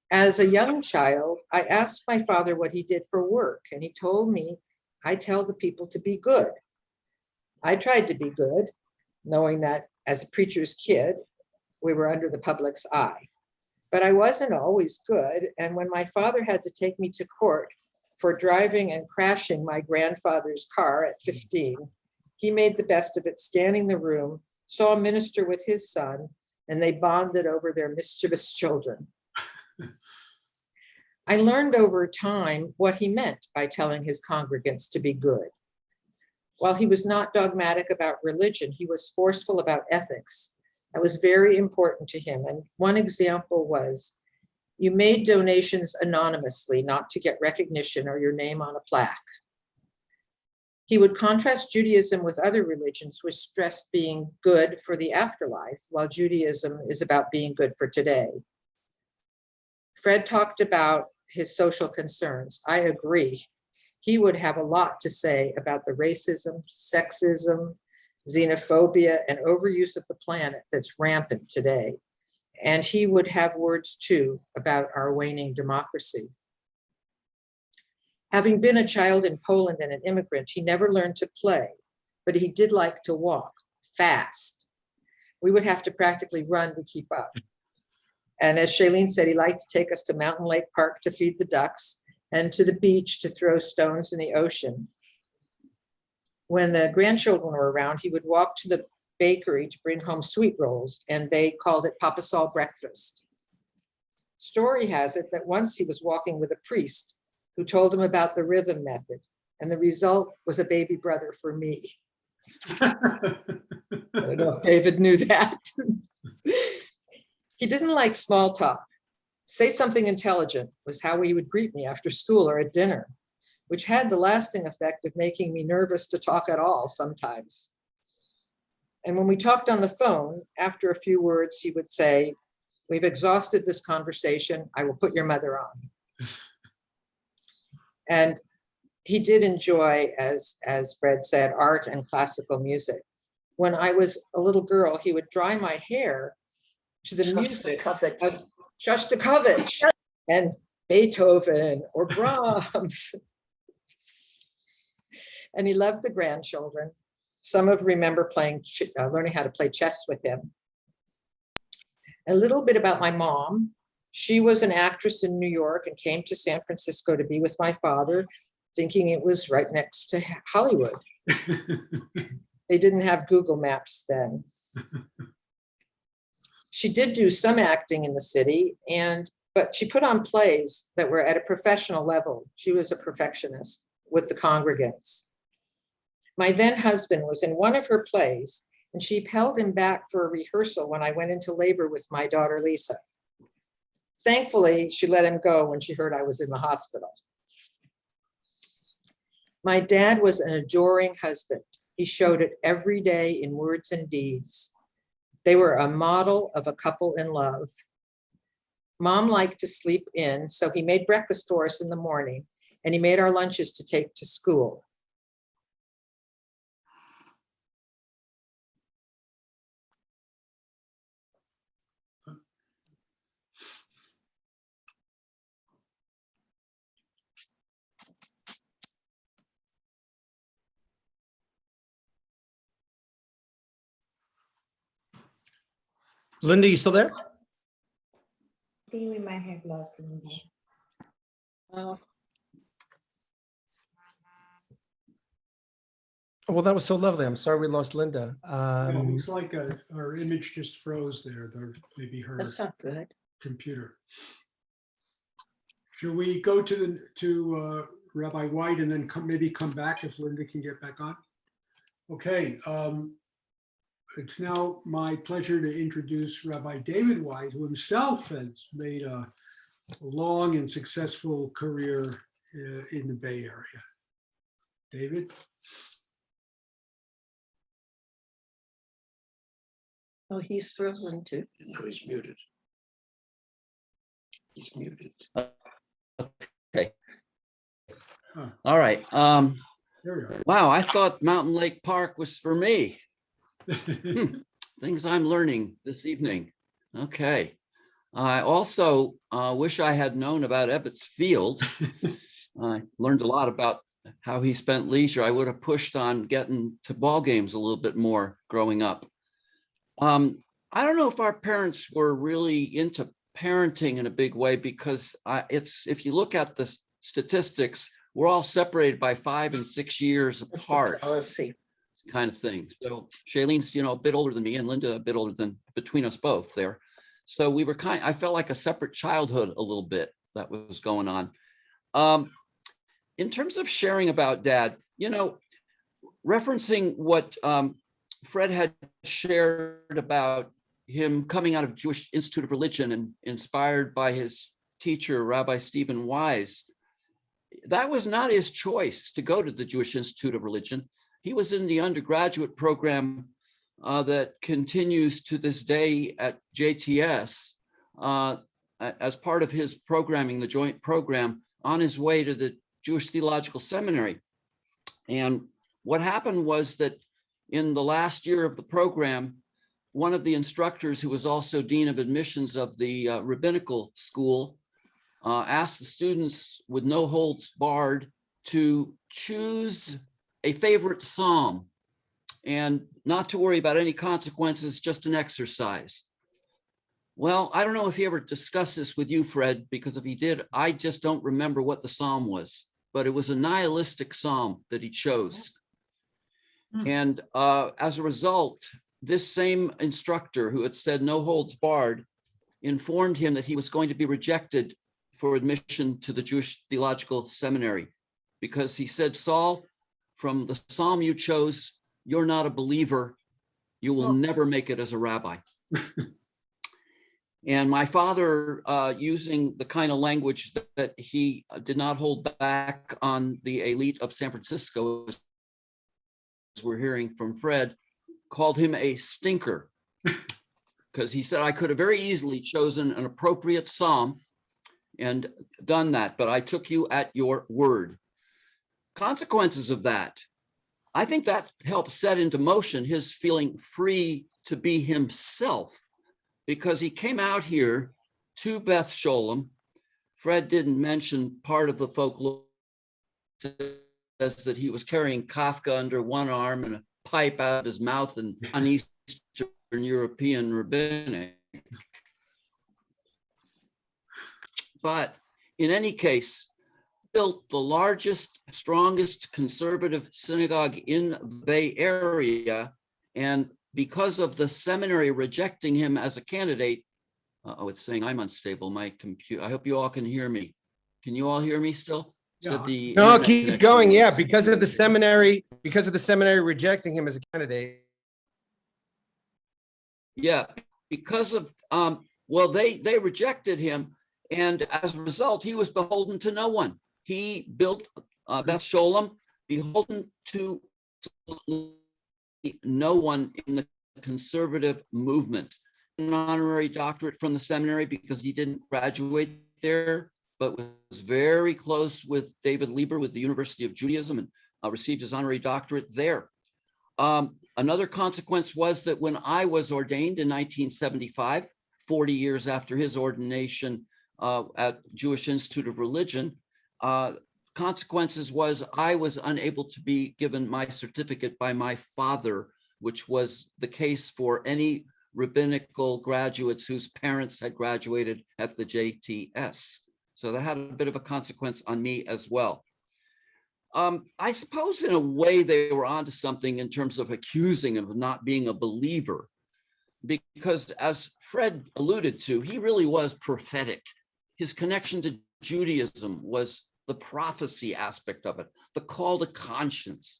As a young child, I asked my father what he did for work, and he told me, "I tell the people to be good." I tried to be good, knowing that as a preacher's kid, we were under the public's eye. But I wasn't always good, and when my father had to take me to court for driving and crashing my grandfather's car at 15, he made the best of it, scanning the room, saw a minister with his son, and they bonded over their mischievous children. I learned over time what he meant by telling his congregants to be good. While he was not dogmatic about religion, he was forceful about ethics. That was very important to him. And one example was, you made donations anonymously, not to get recognition or your name on a plaque. He would contrast Judaism with other religions, which stressed being good for the afterlife, while Judaism is about being good for today. Fred talked about his social concerns. I agree. He would have a lot to say about the racism, sexism, xenophobia, and overuse of the planet that's rampant today. And he would have words too about our waning democracy. Having been a child in Poland and an immigrant, he never learned to play, but he did like to walk fast. We would have to practically run to keep up. And as Shailene said, he liked to take us to Mountain Lake Park to feed the ducks and to the beach to throw stones in the ocean. When the grandchildren were around, he would walk to the bakery to bring home sweet rolls, and they called it Papa Saul breakfast. Story has it that once he was walking with a priest who told him about the rhythm method, and the result was a baby brother for me. I don't know if David knew that. He didn't like small talk. Say something intelligent was how he would greet me after school or at dinner, which had the lasting effect of making me nervous to talk at all sometimes. And when we talked on the phone, after a few words, he would say, "We've exhausted this conversation. I will put your mother on." And he did enjoy, as Fred said, art and classical music. When I was a little girl, he would dry my hair to the music of Shostakovich and Beethoven or Brahms. And he loved the grandchildren. Some of remember learning how to play chess with him. A little bit about my mom. She was an actress in New York and came to San Francisco to be with my father, thinking it was right next to Hollywood. They didn't have Google Maps then. She did do some acting in the city, but she put on plays that were at a professional level. She was a perfectionist with the congregants. My then husband was in one of her plays, and she held him back for a rehearsal when I went into labor with my daughter, Lisa. Thankfully, she let him go when she heard I was in the hospital. My dad was an adoring husband. He showed it every day in words and deeds. They were a model of a couple in love. Mom liked to sleep in, so he made breakfast for us in the morning, and he made our lunches to take to school. Linda, you still there? I think we might have lost Linda. Well, that was so lovely. I'm sorry we lost Linda. It looks like our image just froze there. Maybe her That's not good. computer. Should we go to Rabbi White and then maybe come back if Linda can get back on? Okay. It's now my pleasure to introduce Rabbi David White, who himself has made a long and successful career in the Bay Area. David? Oh, he's frozen too. No, he's muted. He's muted. Okay. Huh. All right. There we are. Wow, I thought Mountain Lake Park was for me. Things I'm learning this evening. Okay. I also wish I had known about Ebbets Field. I learned a lot about how he spent leisure. I would have pushed on getting to ball games a little bit more growing up. I don't know if our parents were really into parenting in a big way, because if you look at the statistics, we're all separated by 5 and 6 years apart. Policy. Kind of thing. So Shailene's, a bit older than me, and Linda a bit older than between us both there. So we were I felt like a separate childhood a little bit that was going on. In terms of sharing about Dad, referencing what Fred had shared about him coming out of Jewish Institute of Religion and inspired by his teacher, Rabbi Stephen Wise, that was not his choice to go to the Jewish Institute of Religion. He was in the undergraduate program that continues to this day at JTS as part of his programming, the joint program, on his way to the Jewish Theological Seminary. And what happened was that in the last year of the program, one of the instructors, who was also dean of admissions of the rabbinical school, asked the students with no holds barred to choose a favorite psalm and not to worry about any consequences, just an exercise. Well, I don't know if he ever discussed this with you, Fred, because if he did, I just don't remember what the psalm was, but it was a nihilistic psalm that he chose. And as a result, this same instructor who had said no holds barred informed him that he was going to be rejected for admission to the Jewish Theological Seminary, because he said, Saul, from the psalm you chose, you're not a believer. You will never make it as a rabbi. And my father, using the kind of language that he did not hold back on the elite of San Francisco, as we're hearing from Fred, called him a stinker, because he said I could have very easily chosen an appropriate psalm and done that, but I took you at your word. Consequences of that, I think that helped set into motion his feeling free to be himself, because he came out here to Beth Sholom. Fred didn't mention part of the folklore says that he was carrying Kafka under one arm and a pipe out of his mouth and an Eastern European rabbinic. But in any case, built the largest, strongest conservative synagogue in the Bay Area. And because of the seminary rejecting him as a candidate, it's saying I'm unstable, my computer. I hope you all can hear me. Can you all hear me still? Yeah. The No, internet keep connection going. Yeah, was- because of the seminary rejecting him as a candidate. Yeah, because of, well, they rejected him. And as a result, he was beholden to no one. He built Beth Sholom, beholden to no one in the conservative movement. An honorary doctorate from the seminary because he didn't graduate there, but was very close with David Lieber with the University of Judaism and received his honorary doctorate there. Another consequence was that when I was ordained in 1975, 40 years after his ordination at Jewish Institute of Religion, consequences was I was unable to be given my certificate by my father, which was the case for any rabbinical graduates whose parents had graduated at the JTS. So that had a bit of a consequence on me as well. I suppose in a way they were onto something in terms of accusing him of not being a believer, because as Fred alluded to, he really was prophetic. His connection to Judaism was the prophecy aspect of it, the call to conscience,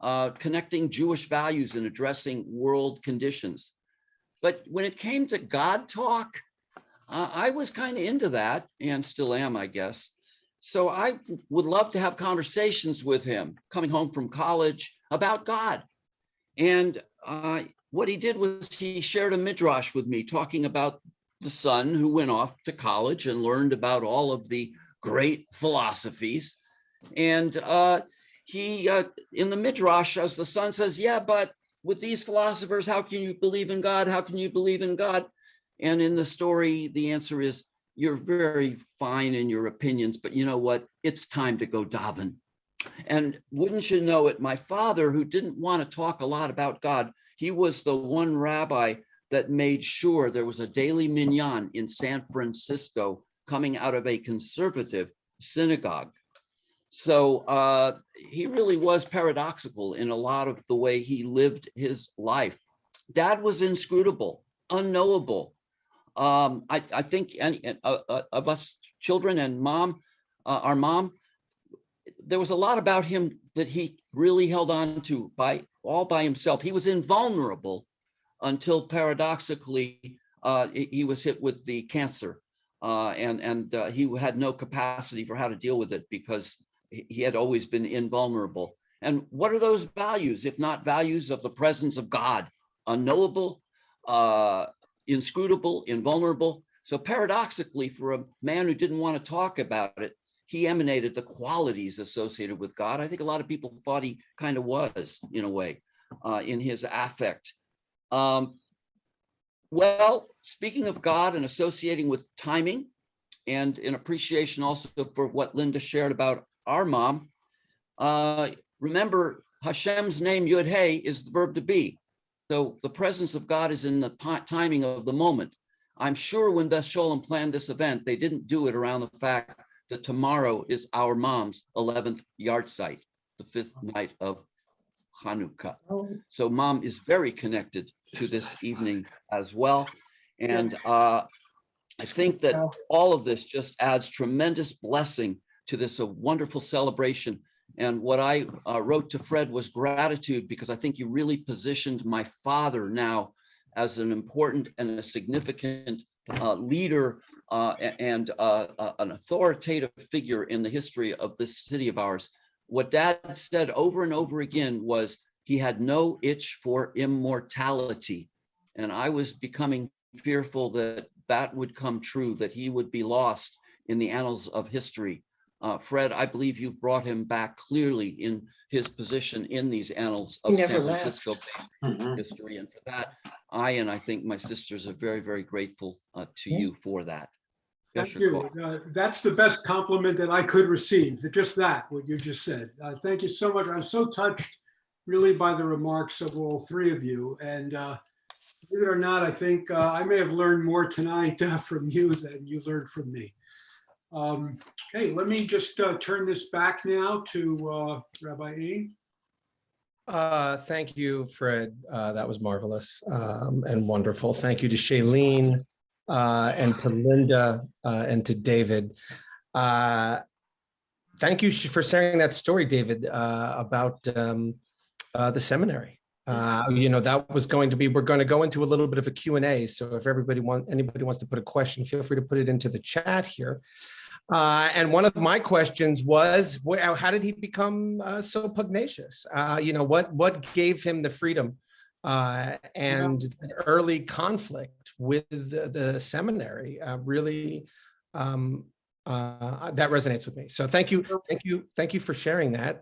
connecting Jewish values and addressing world conditions. But when it came to God talk, I was kind of into that and still am, I guess. So I would love to have conversations with him coming home from college about God. And what he did was he shared a midrash with me, talking about the son who went off to college and learned about all of the great philosophies. And he, in the midrash, as the son says, yeah, but with these philosophers, how can you believe in God? How can you believe in God? And in the story, the answer is, you're very fine in your opinions, but you know what? It's time to go daven. And wouldn't you know it, my father, who didn't want to talk a lot about God, he was the one rabbi that made sure there was a daily minyan in San Francisco coming out of a conservative synagogue. So he really was paradoxical in a lot of the way he lived his life. Dad was inscrutable, unknowable. I think any of us children and mom, our mom, there was a lot about him that he really held on to all by himself. He was invulnerable until paradoxically he was hit with the cancer, and he had no capacity for how to deal with it because he had always been invulnerable. And what are those values, if not values of the presence of God? Unknowable, inscrutable, invulnerable. So paradoxically, for a man who didn't want to talk about it, he emanated the qualities associated with God. I think a lot of people thought he kind of was, in a way, in his affect. Well, speaking of God and associating with timing, and in appreciation also for what Linda shared about our mom, remember Hashem's name, Yud Hey, is the verb to be. So the presence of God is in the timing of the moment. I'm sure when Beth Sholom planned this event, they didn't do it around the fact that tomorrow is our mom's 11th yahrzeit, the 5th night of Hanukkah. So mom is very connected to this evening as well. And I think that all of this just adds tremendous blessing to this wonderful celebration. And what I wrote to Fred was gratitude, because I think you really positioned my father now as an important and a significant leader and an authoritative figure in the history of this city of ours. What Dad said over and over again was he had no itch for immortality. And I was becoming fearful that that would come true, that he would be lost in the annals of history. Fred, I believe you've brought him back clearly in his position in these annals of San Francisco history. And for that, I think my sisters are very, very grateful to you for that. Thank you. That's the best compliment that I could receive. Just that, what you just said. Thank you so much. I'm so touched really by the remarks of all three of you. And believe it or not, I think I may have learned more tonight from you than you learned from me. Okay, let me just turn this back now to Rabbi E. Thank you, Fred. That was marvelous and wonderful. Thank you to Shailene and to Linda and to David. Thank you for sharing that story, David, about the seminary. That was going to be, we're going to go into a little bit of a Q&A. So if anybody wants to put a question, feel free to put it into the chat here. And one of my questions was, how did he become so pugnacious? What gave him the freedom and the early conflict with the seminary? Really, that resonates with me. So thank you for sharing that.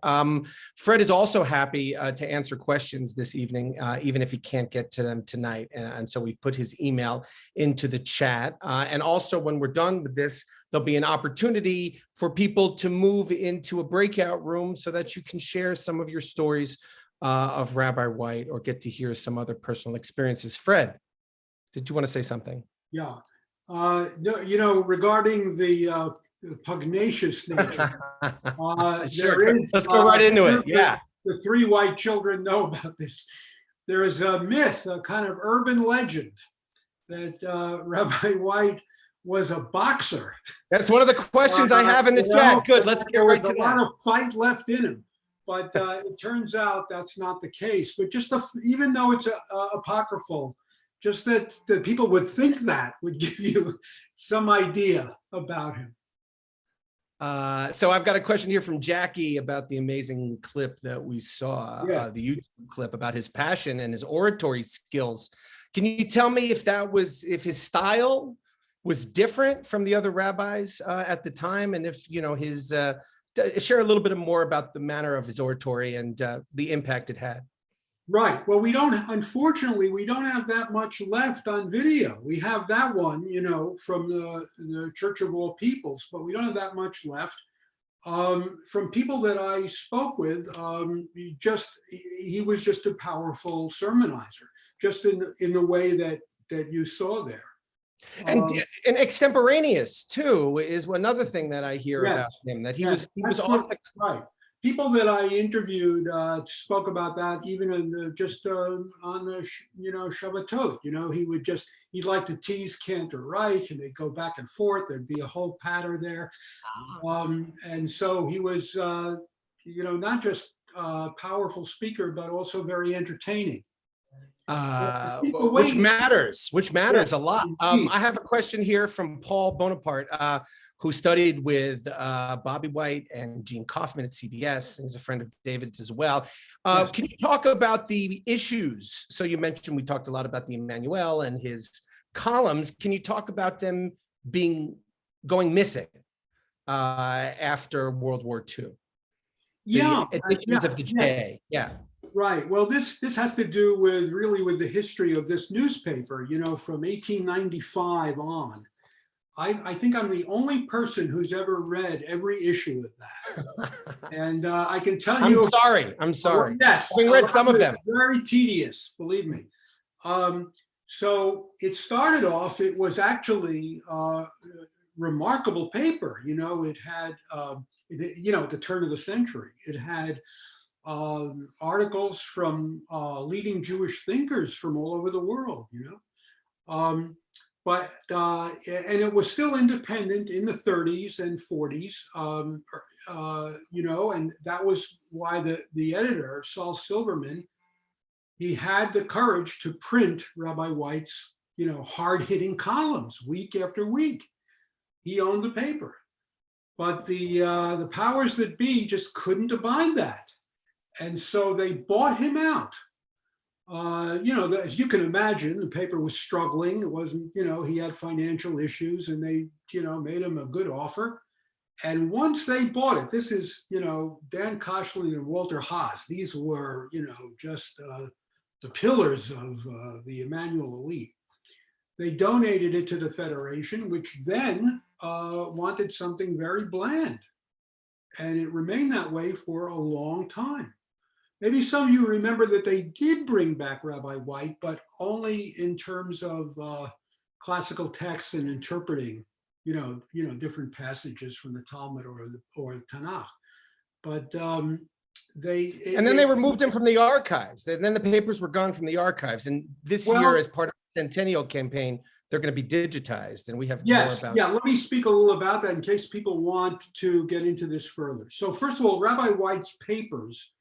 Fred is also happy to answer questions this evening, even if he can't get to them tonight. And so we've put his email into the chat. And also when we're done with this, there'll be an opportunity for people to move into a breakout room so that you can share some of your stories of Rabbi White or get to hear some other personal experiences. Fred, did you want to say something? Yeah. No, regarding the pugnacious nature, Sure. Let's go right into it. Yeah. The three white children know about this. There is a myth, a kind of urban legend, that Rabbi White was a boxer. That's one of the questions I have in the chat. Good, let's get right to that. There was a lot of fight left in him, but it turns out that's not the case. But even though it's apocryphal, just that people would think that would give you some idea about him. So I've got a question here from Jackie about the amazing clip that we saw, Yes. the YouTube clip about his passion and his oratory skills. Can you tell me if his style was different from the other rabbis at the time, and if his share a little bit more about the manner of his oratory and the impact it had? Right. Well, unfortunately, we don't have that much left on video. We have that one, from the Church of All Peoples, but we don't have that much left. From people that I spoke with, he was just a powerful sermonizer, just in the way that you saw there. And extemporaneous too is another thing that I hear Yes. about him, that he Yes, was off the. right. People that I interviewed spoke about that even on the Shabbatot. He'd like to tease Cantor Reich, and they'd go back and forth. There'd be a whole patter there, and so he was not just a powerful speaker, but also very entertaining. Which matters a lot. I have a question here from Paul Bonaparte, who studied with Bobby White and Gene Kaufman at CBS. He's a friend of David's as well. Yes. Can you talk about the issues? So you mentioned, we talked a lot about the Emmanuel and his columns. Can you talk about them going missing after World War II? Yeah. The editions of the J. Yeah. Right. Well, this has to do with the history of this newspaper, from 1895 on. I think I'm the only person who's ever read every issue of that. And I can tell you. I'm sorry. Yes. Having read some of them. Very tedious, believe me. So it started off, it was actually a remarkable paper. It had, at the turn of the century, it had articles from leading Jewish thinkers from all over the world, and it was still independent in the 30s and 40s, and that was why the editor, Saul Silverman, he had the courage to print Rabbi White's, hard-hitting columns week after week. He owned the paper, but the powers that be just couldn't abide that. And so they bought him out. As you can imagine, the paper was struggling. It wasn't, he had financial issues, and they, made him a good offer. And once they bought it, this is, Dan Koshland and Walter Haas. These were, just the pillars of the Emmanuel elite. They donated it to the Federation, which then wanted something very bland. And it remained that way for a long time. Maybe some of you remember that they did bring back Rabbi White, but only in terms of classical texts and interpreting, different passages from the Talmud or the Tanakh. But then they removed him from the archives. And then the papers were gone from the archives. And this year, as part of the Centennial campaign, they're going to be digitized. And we have more about. Yeah, let me speak a little about that in case people want to get into this further. So first of all, Rabbi White's papers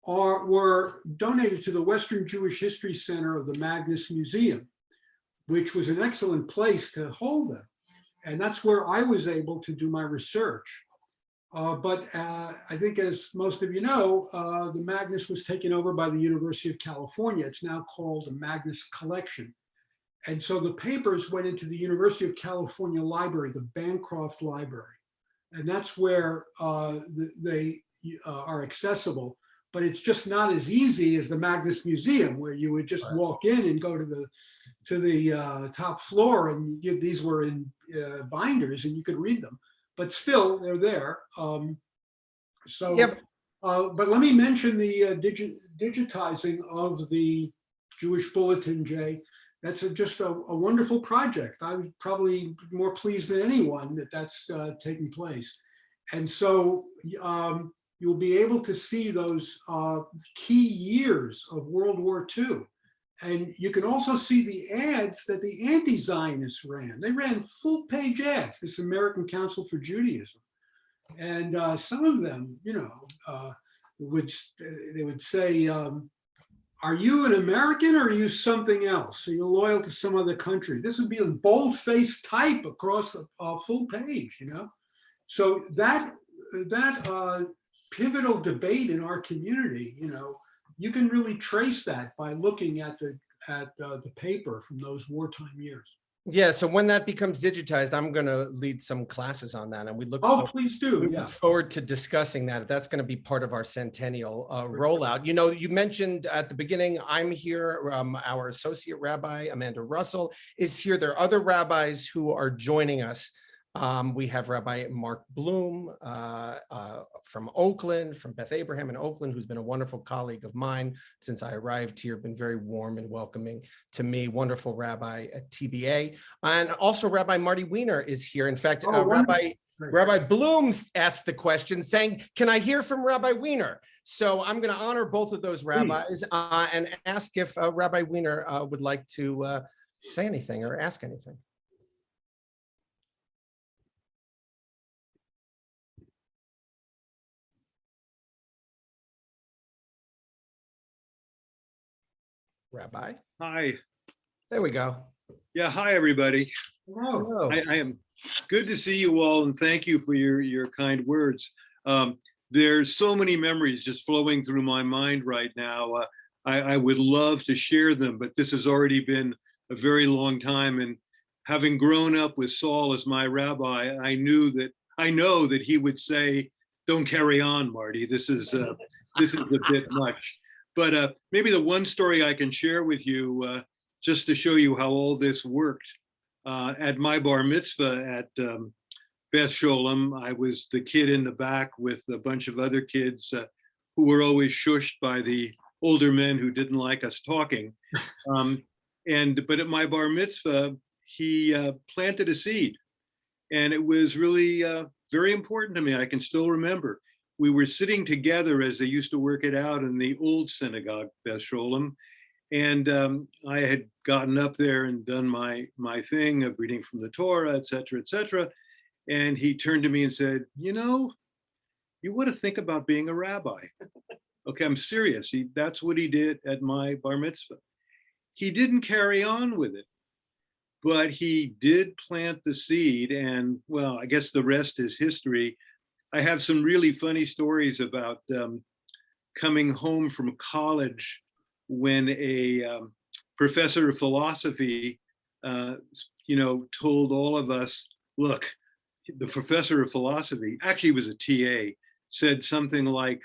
were donated to the Western Jewish History Center of the Magnus Museum, which was an excellent place to hold them. And that's where I was able to do my research. But I think, as most of you know, the Magnus was taken over by the University of California. It's now called the Magnus Collection. And so the papers went into the University of California Library, the Bancroft Library. And that's where they are accessible. But it's just not as easy as the Magnus Museum, where you would just walk in and go to the top floor, and these were in binders, and you could read them. But still, they're there. But let me mention the digitizing of the Jewish Bulletin, Jay. That's just a wonderful project. I was probably more pleased than anyone that that's taking place. And so you'll be able to see those key years of World War II. And you can also see the ads that the anti-Zionists ran. They ran full-page ads, this American Council for Judaism. And some of them, they would say, are you an American or are you something else? Are you loyal to some other country? This would be in bold-faced type across a full page, you know? So that pivotal debate in our community, you know, you can really trace that by looking at the paper from those wartime years. Yeah, so when that becomes digitized, I'm going to lead some classes on that, and we look. Please do. We Yeah. look forward to discussing that. That's going to be part of our centennial rollout. You know, you mentioned at the beginning, I'm here. Our associate rabbi Amanda Russell is here. There are other rabbis who are joining us. We have Rabbi Mark Bloom from Oakland, from Beth Abraham in Oakland, who's been a wonderful colleague of mine since I arrived here, been very warm and welcoming to me, wonderful rabbi at TBA. And also Rabbi Marty Weiner is here. In fact, Rabbi Bloom asked the question saying, can I hear from Rabbi Weiner? So I'm going to honor both of those rabbis and ask if Rabbi Weiner would like to say anything or ask anything. Rabbi. Hi. There we go. Yeah, hi, everybody. Hello. I am good to see you all, and thank you for your kind words. There's so many memories just flowing through my mind right now. I would love to share them, but this has already been a very long time. And having grown up with Saul as my rabbi, I know that he would say, "Don't carry on, Marty. This is a bit much." But maybe the one story I can share with you, just to show you how all this worked. At my bar mitzvah at Beth Sholom, I was the kid in the back with a bunch of other kids who were always shushed by the older men who didn't like us talking. But at my bar mitzvah, he planted a seed. And it was really very important to me. I can still remember. We were sitting together as they used to work it out in the old synagogue, Beth Sholom. And I had gotten up there and done my thing of reading from the Torah, et cetera, et cetera. And he turned to me and said, you know, you want to think about being a rabbi. Okay, I'm serious. That's what he did at my bar mitzvah. He didn't carry on with it, but he did plant the seed. And well, I guess the rest is history. I have some really funny stories about coming home from college when a professor of philosophy, told all of us, look, the professor of philosophy, actually was a TA, said something like,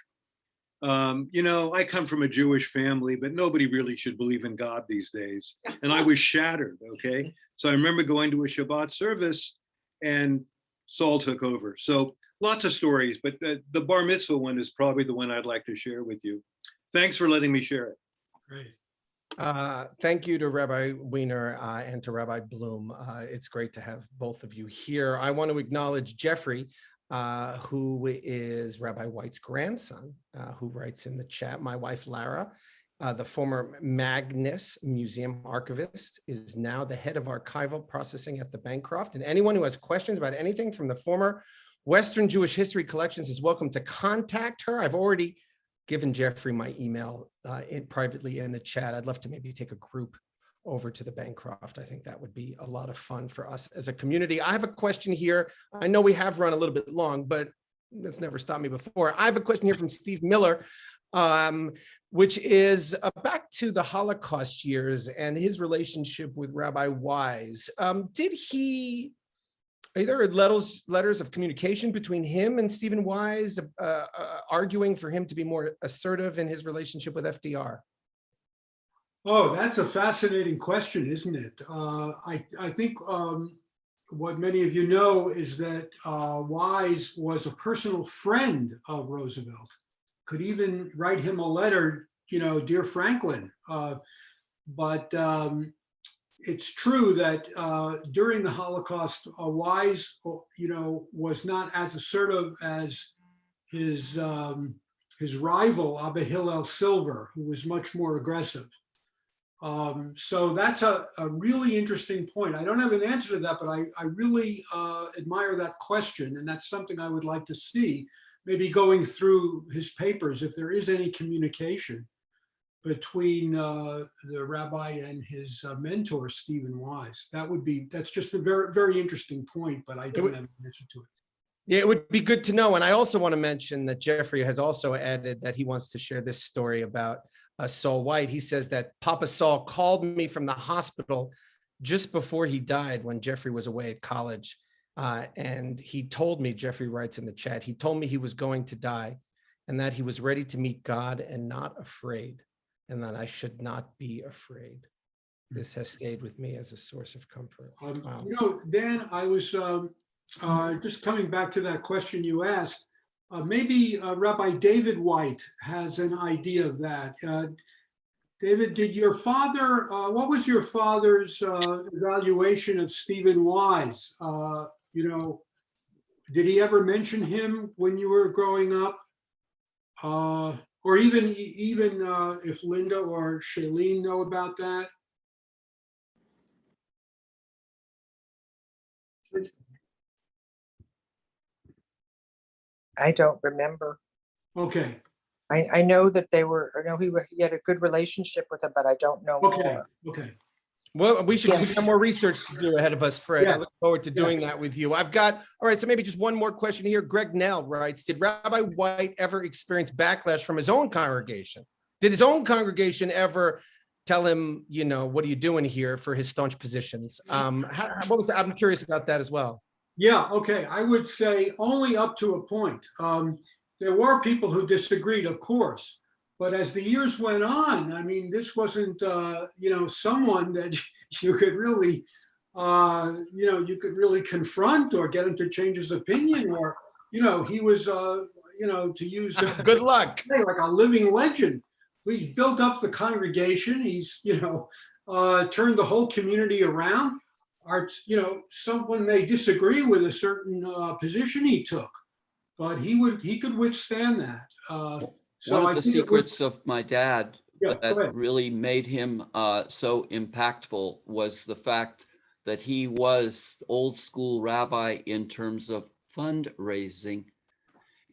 I come from a Jewish family, but nobody really should believe in God these days. And I was shattered, okay? So I remember going to a Shabbat service and Saul took over. So lots of stories, but the bar mitzvah one is probably the one I'd like to share with you. Thanks for letting me share it. Great. Thank you to Rabbi Weiner and to Rabbi Bloom. It's great to have both of you here. I want to acknowledge Jeffrey, who is Rabbi White's grandson, who writes in the chat. My wife, Lara, the former Magnus Museum archivist, is now the head of archival processing at the Bancroft. And anyone who has questions about anything from the former Western Jewish history collections is welcome to contact her. I've already given Jeffrey my email privately in the chat. I'd love to maybe take a group over to the Bancroft. I think that would be a lot of fun for us as a community. I have a question here. I know we have run a little bit long, but it's never stopped me before. I have a question here from Steve Miller, which is back to the Holocaust years and his relationship with Rabbi Wise. Are there letters of communication between him and Stephen Wise, arguing for him to be more assertive in his relationship with FDR? Oh, that's a fascinating question, isn't it? I think what many of you know is that Wise was a personal friend of Roosevelt, could even write him a letter, dear Franklin. But it's true that during the Holocaust, Wise, was not as assertive as his rival, Abba Hillel Silver, who was much more aggressive. So that's a really interesting point. I don't have an answer to that, but I really admire that question. And that's something I would like to see, maybe going through his papers, if there is any communication. between the rabbi and his mentor, Stephen Wise. That's just a very, very interesting point, but I don't have an answer to it. Yeah, it would be good to know. And I also want to mention that Jeffrey has also added that he wants to share this story about Saul White. He says that Papa Saul called me from the hospital just before he died when Jeffrey was away at college. And he told me, Jeffrey writes in the chat, he told me he was going to die and that he was ready to meet God and not afraid, and that I should not be afraid. This has stayed with me as a source of comfort. Wow. You know, Dan, I was just coming back to that question you asked. Maybe Rabbi David White has an idea of that. David, did your father, what was your father's evaluation of Stephen Wise? You know, did he ever mention him when you were growing up? Or even if Linda or Shailene know about that? I don't remember. Okay. I know that I know he had a good relationship with him, but I don't know Okay. more. Okay. Well, we have more research to do ahead of us, Fred. Yeah. I look forward to doing that with you. All right, so maybe just one more question here. Greg Nell writes, did Rabbi White ever experience backlash from his own congregation? Did his own congregation ever tell him, you know, what are you doing here, for his staunch positions? I'm curious about that as well. Yeah, okay. I would say only up to a point. There were people who disagreed, of course. But as the years went on, I mean, this wasn't, you know, someone that you could really, you know, you could really confront or get him to change his opinion, or, you know, he was, you know, to use good luck, like a living legend. He's built up the congregation. He's, you know, turned the whole community around. You know, someone may disagree with a certain position he took, but he could withstand that. So one of the secrets of my dad Yeah, that really made him so impactful was the fact that he was old school rabbi in terms of fundraising.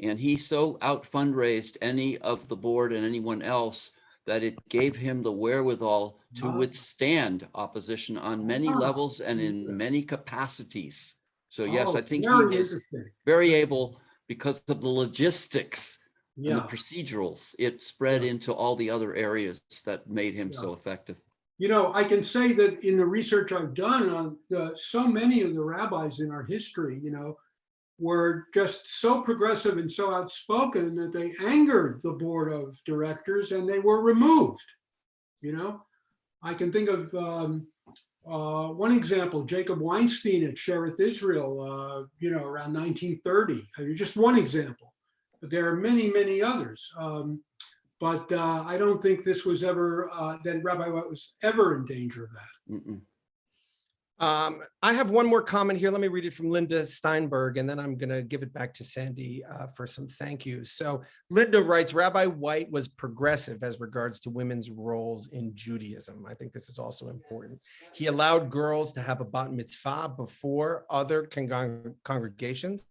And he so out fundraised any of the board and anyone else that it gave him the wherewithal to withstand opposition on many levels and in many capacities. So yes, I think he was very able, because of the logistics and the procedurals. It spread into all the other areas that made him so effective. You know, I can say that in the research I've done on so many of the rabbis in our history, you know, were just so progressive and so outspoken that they angered the board of directors and they were removed. You know, I can think of one example, Jacob Weinstein at Shereth Israel, you know, around 1930. I mean, just one example, but there are many, many others. But I don't think this was ever, that Rabbi White was ever in danger of that. Mm-mm. I have one more comment here. Let me read it from Linda Steinberg, and then I'm going to give it back to Sandy for some thank yous. So Linda writes, Rabbi White was progressive as regards to women's roles in Judaism. I think this is also important. He allowed girls to have a bat mitzvah before other congregations.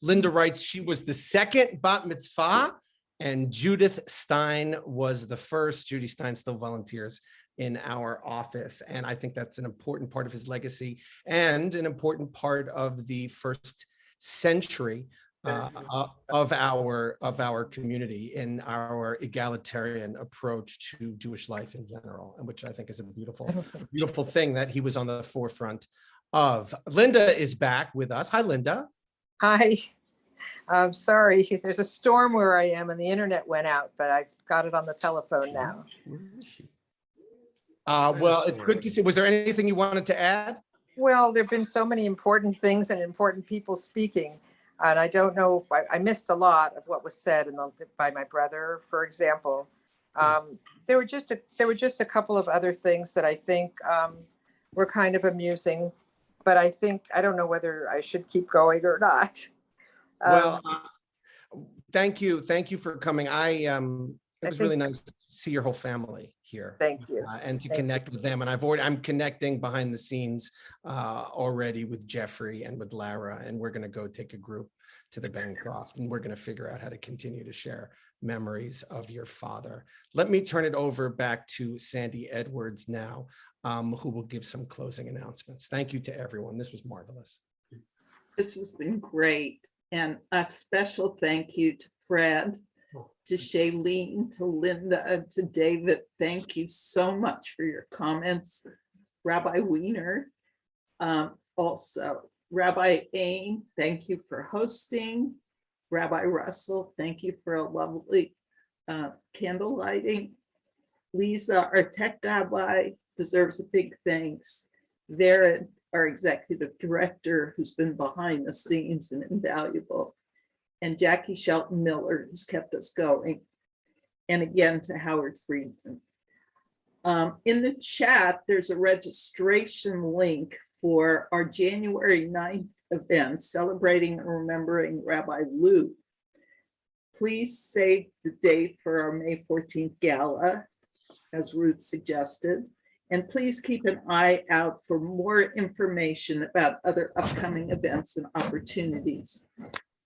Linda writes, she was the second bat mitzvah, and Judith Stein was the first. Judy Stein still volunteers in our office. And I think that's an important part of his legacy and an important part of the first century of our community in our egalitarian approach to Jewish life in general, and which I think is a beautiful thing that he was on the forefront of. Linda is back with us. Hi, Linda. Hi. I'm sorry. There's a storm where I am and the internet went out, but I've got it on the telephone now. Where is she? Well, it's good to see. Was there anything you wanted to add? Well, there've been so many important things and important people speaking, and I don't know. I missed a lot of what was said by my brother, for example. There were just a couple of other things that I think were kind of amusing, but I don't know whether I should keep going or not. Well, thank you for coming. It was really nice to see your whole family here. Thank you. And to Thank connect with them. And I'm connecting behind the scenes already with Jeffrey and with Lara, and we're going to go take a group to the Bancroft, and we're going to figure out how to continue to share memories of your father. Let me turn it over back to Sandy Edwards now, who will give some closing announcements. Thank you to everyone. This was marvelous. This has been great. And a special thank you to Fred, to Shailene, to Linda, to David. Thank you so much for your comments. Rabbi Wiener, also. Rabbi Ain, thank you for hosting. Rabbi Russell, thank you for a lovely candle lighting. Lisa, our tech rabbi, deserves a big thanks. Vera, our executive director, who's been behind the scenes and invaluable. And Jackie Shelton Miller, who's kept us going. And again, to Howard Friedman. In the chat, there's a registration link for our January 9th event, celebrating and remembering Rabbi Lou. Please save the date for our May 14th gala, as Ruth suggested. And please keep an eye out for more information about other upcoming events and opportunities.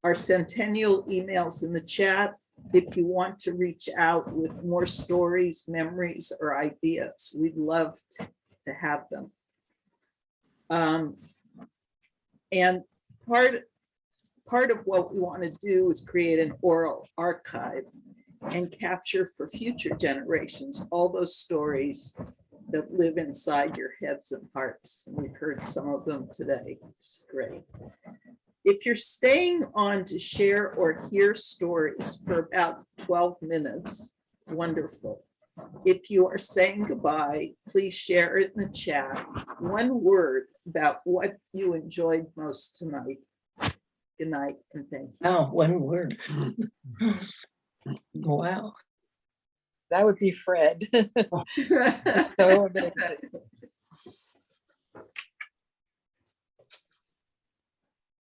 Our centennial emails in the chat if you want to reach out with more stories, memories, or ideas. We'd love to have them. And part of what we want to do is create an oral archive and capture for future generations all those stories that live inside your heads and hearts. And we've heard some of them today, which is great. If you're staying on to share or hear stories for about 12 minutes, wonderful. If you are saying goodbye, please share it in the chat. One word about what you enjoyed most tonight. Good night and thank you. Oh, one word. Wow. That would be Fred. So amazing.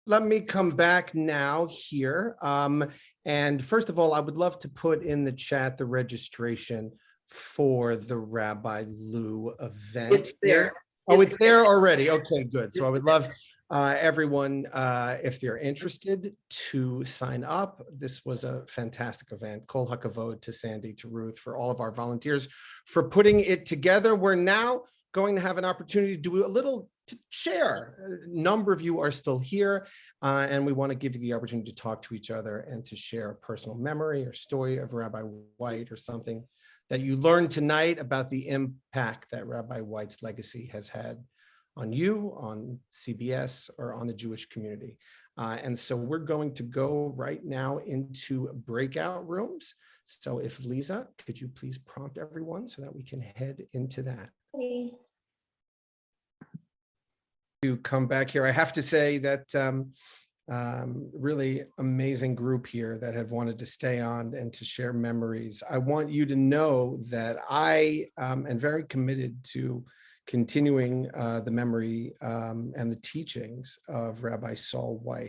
Let me come back now here. And first of all, I would love to put in the chat the registration for the Rabbi Lou event. It's there. Oh, it's there already. Okay, good. So I would love everyone, if they're interested, to sign up. This was a fantastic event. Kol hakavod to Sandy, to Ruth, for all of our volunteers for putting it together. We're now going to have an opportunity to do a little to share. A number of you are still here, and we want to give you the opportunity to talk to each other and to share a personal memory or story of Rabbi White, or something that you learned tonight about the impact that Rabbi White's legacy has had on you, on CBS, or on the Jewish community. And so we're going to go right now into breakout rooms. So if Lisa, could you please prompt everyone so that we can head into that? Okay. To come back here, I have to say that really amazing group here that have wanted to stay on and to share memories. I want you to know that I am very committed to continuing the memory and the teachings of Rabbi Saul White.